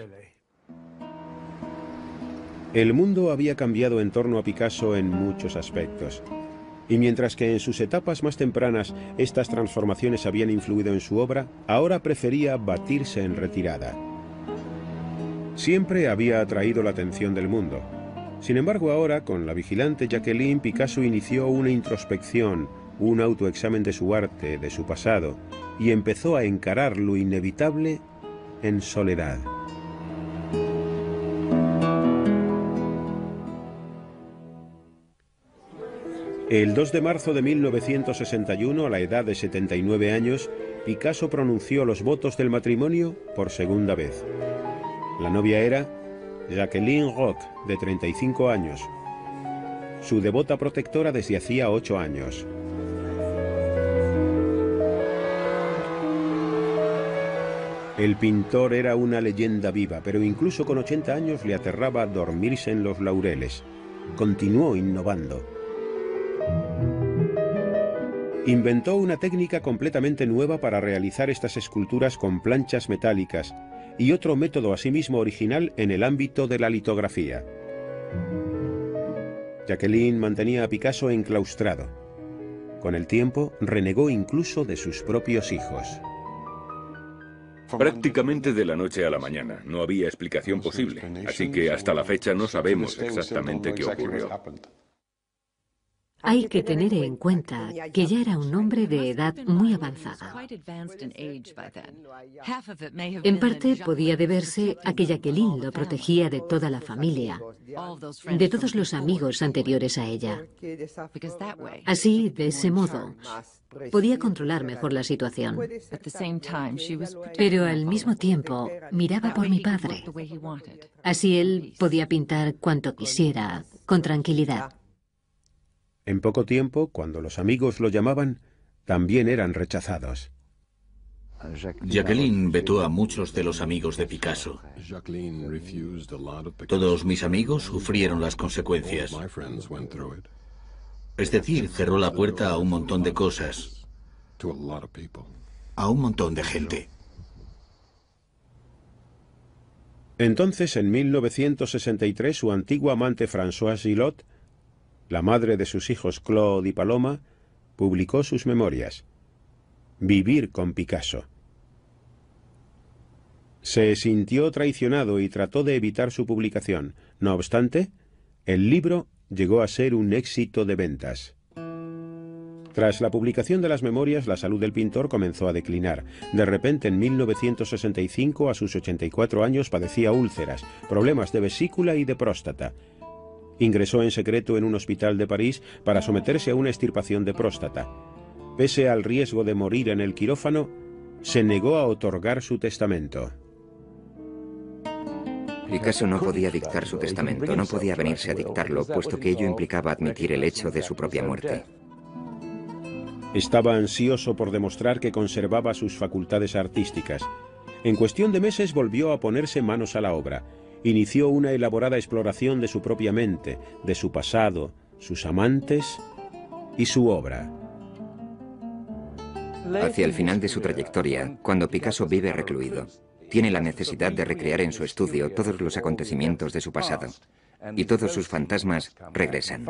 El mundo había cambiado en torno a Picasso en muchos aspectos. Y mientras que en sus etapas más tempranas estas transformaciones habían influido en su obra, ahora prefería batirse en retirada. Siempre había atraído la atención del mundo. Sin embargo, ahora, con la vigilante Jacqueline, Picasso inició una introspección, un autoexamen de su arte, de su pasado, y empezó a encarar lo inevitable en soledad. El 2 de marzo de 1961, a la edad de 79 años, Picasso pronunció los votos del matrimonio por segunda vez. La novia era Jacqueline Roch, de 35 años, su devota protectora desde hacía 8 años. El pintor era una leyenda viva, pero incluso con 80 años le aterraba dormirse en los laureles. Continuó innovando. Inventó una técnica completamente nueva para realizar estas esculturas con planchas metálicas y otro método asimismo original en el ámbito de la litografía. Jacqueline mantenía a Picasso enclaustrado. Con el tiempo, renegó incluso de sus propios hijos. Prácticamente de la noche a la mañana. No había explicación posible. Así que hasta la fecha no sabemos exactamente qué ocurrió. Hay que tener en cuenta que ya era un hombre de edad muy avanzada. En parte podía deberse a que Jacqueline lo protegía de toda la familia, de todos los amigos anteriores a ella. Así, de ese modo, podía controlar mejor la situación. Pero al mismo tiempo, miraba por mi padre. Así él podía pintar cuanto quisiera, con tranquilidad. En poco tiempo, cuando los amigos lo llamaban, también eran rechazados. Jacqueline vetó a muchos de los amigos de Picasso. Todos mis amigos sufrieron las consecuencias. Es decir, cerró la puerta a un montón de cosas, a un montón de gente. Entonces, en 1963, su antigua amante Françoise Gillot, la madre de sus hijos Claude y Paloma, publicó sus memorias. Vivir con Picasso. Se sintió traicionado y trató de evitar su publicación. No obstante, el libro llegó a ser un éxito de ventas. Tras la publicación de las memorias, la salud del pintor comenzó a declinar. De repente, en 1965, a sus 84 años, padecía úlceras, problemas de vesícula y de próstata. Ingresó en secreto en un hospital de París para someterse a una extirpación de próstata. Pese al riesgo de morir en el quirófano, se negó a otorgar su testamento. Picasso no podía dictar su testamento, no podía venirse a dictarlo, puesto que ello implicaba admitir el hecho de su propia muerte. Estaba ansioso por demostrar que conservaba sus facultades artísticas. En cuestión de meses volvió a ponerse manos a la obra. Inició una elaborada exploración de su propia mente, de su pasado, sus amantes y su obra. Hacia el final de su trayectoria, cuando Picasso vive recluido, tiene la necesidad de recrear en su estudio todos los acontecimientos de su pasado, y todos sus fantasmas regresan.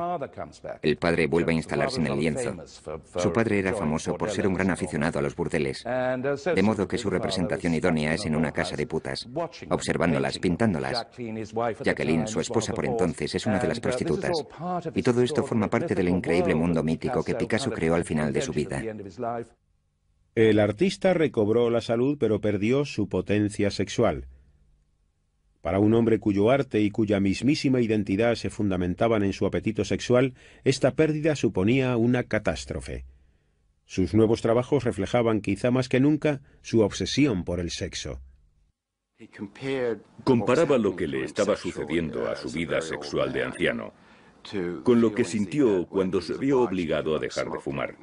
El padre vuelve a instalarse en el lienzo. Su padre era famoso por ser un gran aficionado a los burdeles, de modo que su representación idónea es en una casa de putas, observándolas, pintándolas. Jacqueline, su esposa por entonces, es una de las prostitutas. Y todo esto forma parte del increíble mundo mítico que Picasso creó al final de su vida. El artista recobró la salud, pero perdió su potencia sexual. Para un hombre cuyo arte y cuya mismísima identidad se fundamentaban en su apetito sexual, esta pérdida suponía una catástrofe. Sus nuevos trabajos reflejaban quizá más que nunca su obsesión por el sexo. Comparaba lo que le estaba sucediendo a su vida sexual de anciano con lo que sintió cuando se vio obligado a dejar de fumar.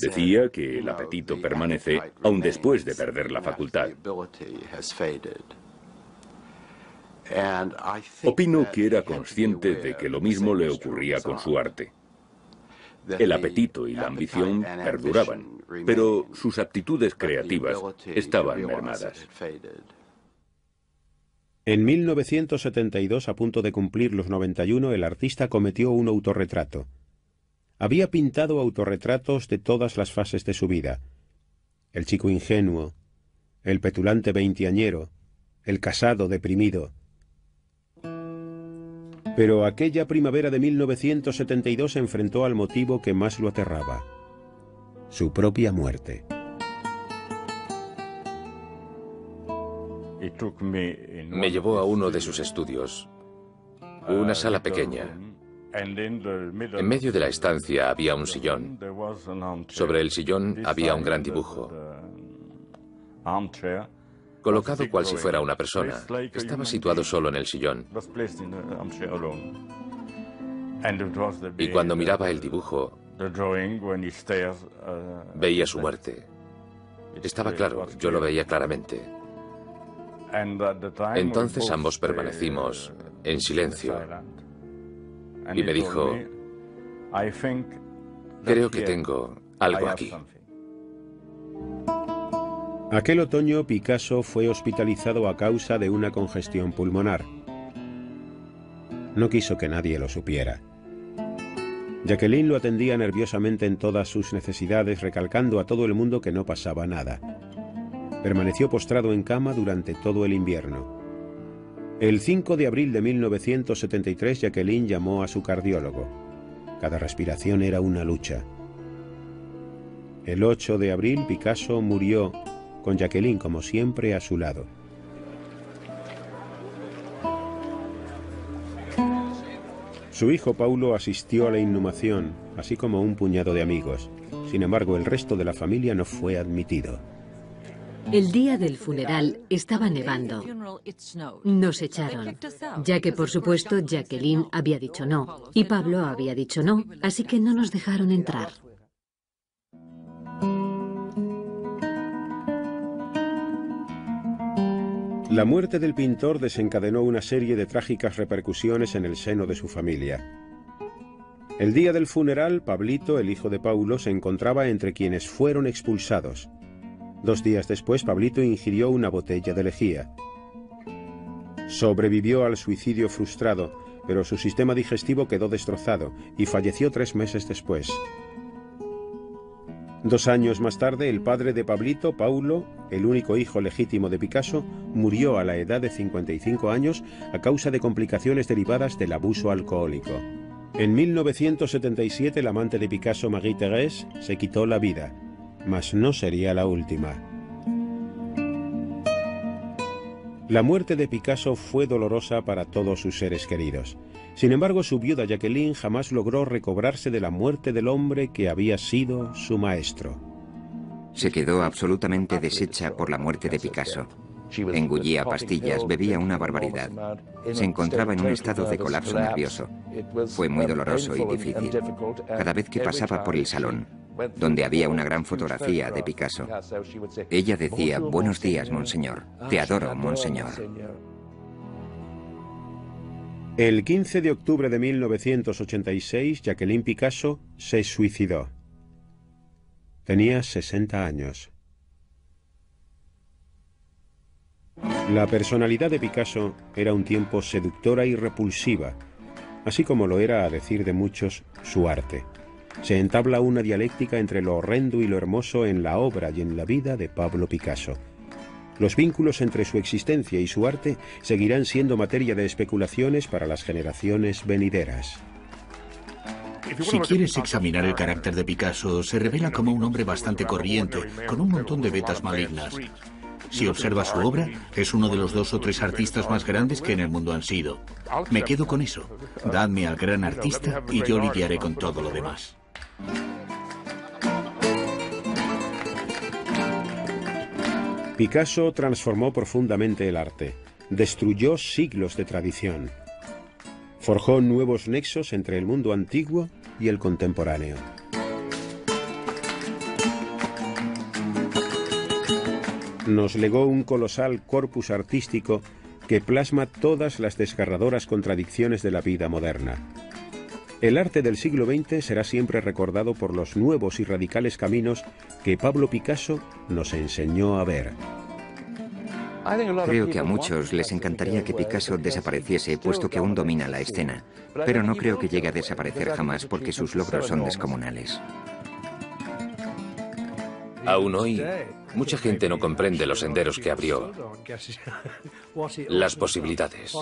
Decía que el apetito permanece aún después de perder la facultad. Opino que era consciente de que lo mismo le ocurría con su arte. El apetito y la ambición perduraban, pero sus aptitudes creativas estaban mermadas. En 1972, a punto de cumplir los 91, el artista cometió un autorretrato. Había pintado autorretratos de todas las fases de su vida. El chico ingenuo, el petulante veinteañero, el casado deprimido. Pero aquella primavera de 1972 se enfrentó al motivo que más lo aterraba: su propia muerte. Me llevó a uno de sus estudios, una sala pequeña. En medio de la estancia había un sillón. Sobre el sillón había un gran dibujo, colocado cual si fuera una persona. Estaba situado solo en el sillón. Y cuando miraba el dibujo, veía su muerte. Estaba claro, yo lo veía claramente. Entonces ambos permanecimos en silencio. Y me dijo, creo que tengo algo aquí. Aquel otoño, Picasso fue hospitalizado a causa de una congestión pulmonar. No quiso que nadie lo supiera. Jacqueline lo atendía nerviosamente en todas sus necesidades, recalcando a todo el mundo que no pasaba nada. Permaneció postrado en cama durante todo el invierno. El 5 de abril de 1973, Jacqueline llamó a su cardiólogo. Cada respiración era una lucha. El 8 de abril, Picasso murió, con Jacqueline, como siempre, a su lado. Su hijo Paulo asistió a la inhumación, así como un puñado de amigos. Sin embargo, el resto de la familia no fue admitido. El día del funeral estaba nevando. Nos echaron, ya que por supuesto Jacqueline había dicho no y Pablo había dicho no, así que no nos dejaron entrar. La muerte del pintor desencadenó una serie de trágicas repercusiones en el seno de su familia. El día del funeral, Pablito, el hijo de Paulo, se encontraba entre quienes fueron expulsados. 2 días después, Pablito ingirió una botella de lejía. Sobrevivió al suicidio frustrado, pero su sistema digestivo quedó destrozado y falleció 3 meses después. 2 años más tarde, el padre de Pablito, Paulo, el único hijo legítimo de Picasso, murió a la edad de 55 años a causa de complicaciones derivadas del abuso alcohólico. En 1977, la amante de Picasso, Marie-Thérèse, se quitó la vida, mas no sería la última. La muerte de Picasso fue dolorosa para todos sus seres queridos. Sin embargo, su viuda Jacqueline jamás logró recobrarse de la muerte del hombre que había sido su maestro. Se quedó absolutamente deshecha por la muerte de Picasso. Engullía pastillas, bebía una barbaridad. Se encontraba en un estado de colapso nervioso. Fue muy doloroso y difícil. Cada vez que pasaba por el salón, donde había una gran fotografía de Picasso, ella decía: «Buenos días, monseñor. Te adoro, monseñor». El 15 de octubre de 1986, Jacqueline Picasso se suicidó. Tenía 60 años. La personalidad de Picasso era un tiempo seductora y repulsiva, así como lo era, a decir de muchos, su arte. Se entabla una dialéctica entre lo horrendo y lo hermoso en la obra y en la vida de Pablo Picasso. Los vínculos entre su existencia y su arte seguirán siendo materia de especulaciones para las generaciones venideras. Si quieres examinar el carácter de Picasso, se revela como un hombre bastante corriente, con un montón de vetas malignas. Si observas su obra, es uno de los 2 o 3 artistas más grandes que en el mundo han sido. Me quedo con eso. Dadme al gran artista y yo lidiaré con todo lo demás. Picasso transformó profundamente el arte, destruyó siglos de tradición, forjó nuevos nexos entre el mundo antiguo y el contemporáneo. Nos legó un colosal corpus artístico que plasma todas las desgarradoras contradicciones de la vida moderna. El arte del siglo XX será siempre recordado por los nuevos y radicales caminos que Pablo Picasso nos enseñó a ver. Creo que a muchos les encantaría que Picasso desapareciese, puesto que aún domina la escena. Pero no creo que llegue a desaparecer jamás, porque sus logros son descomunales. Aún hoy, mucha gente no comprende los senderos que abrió, las posibilidades.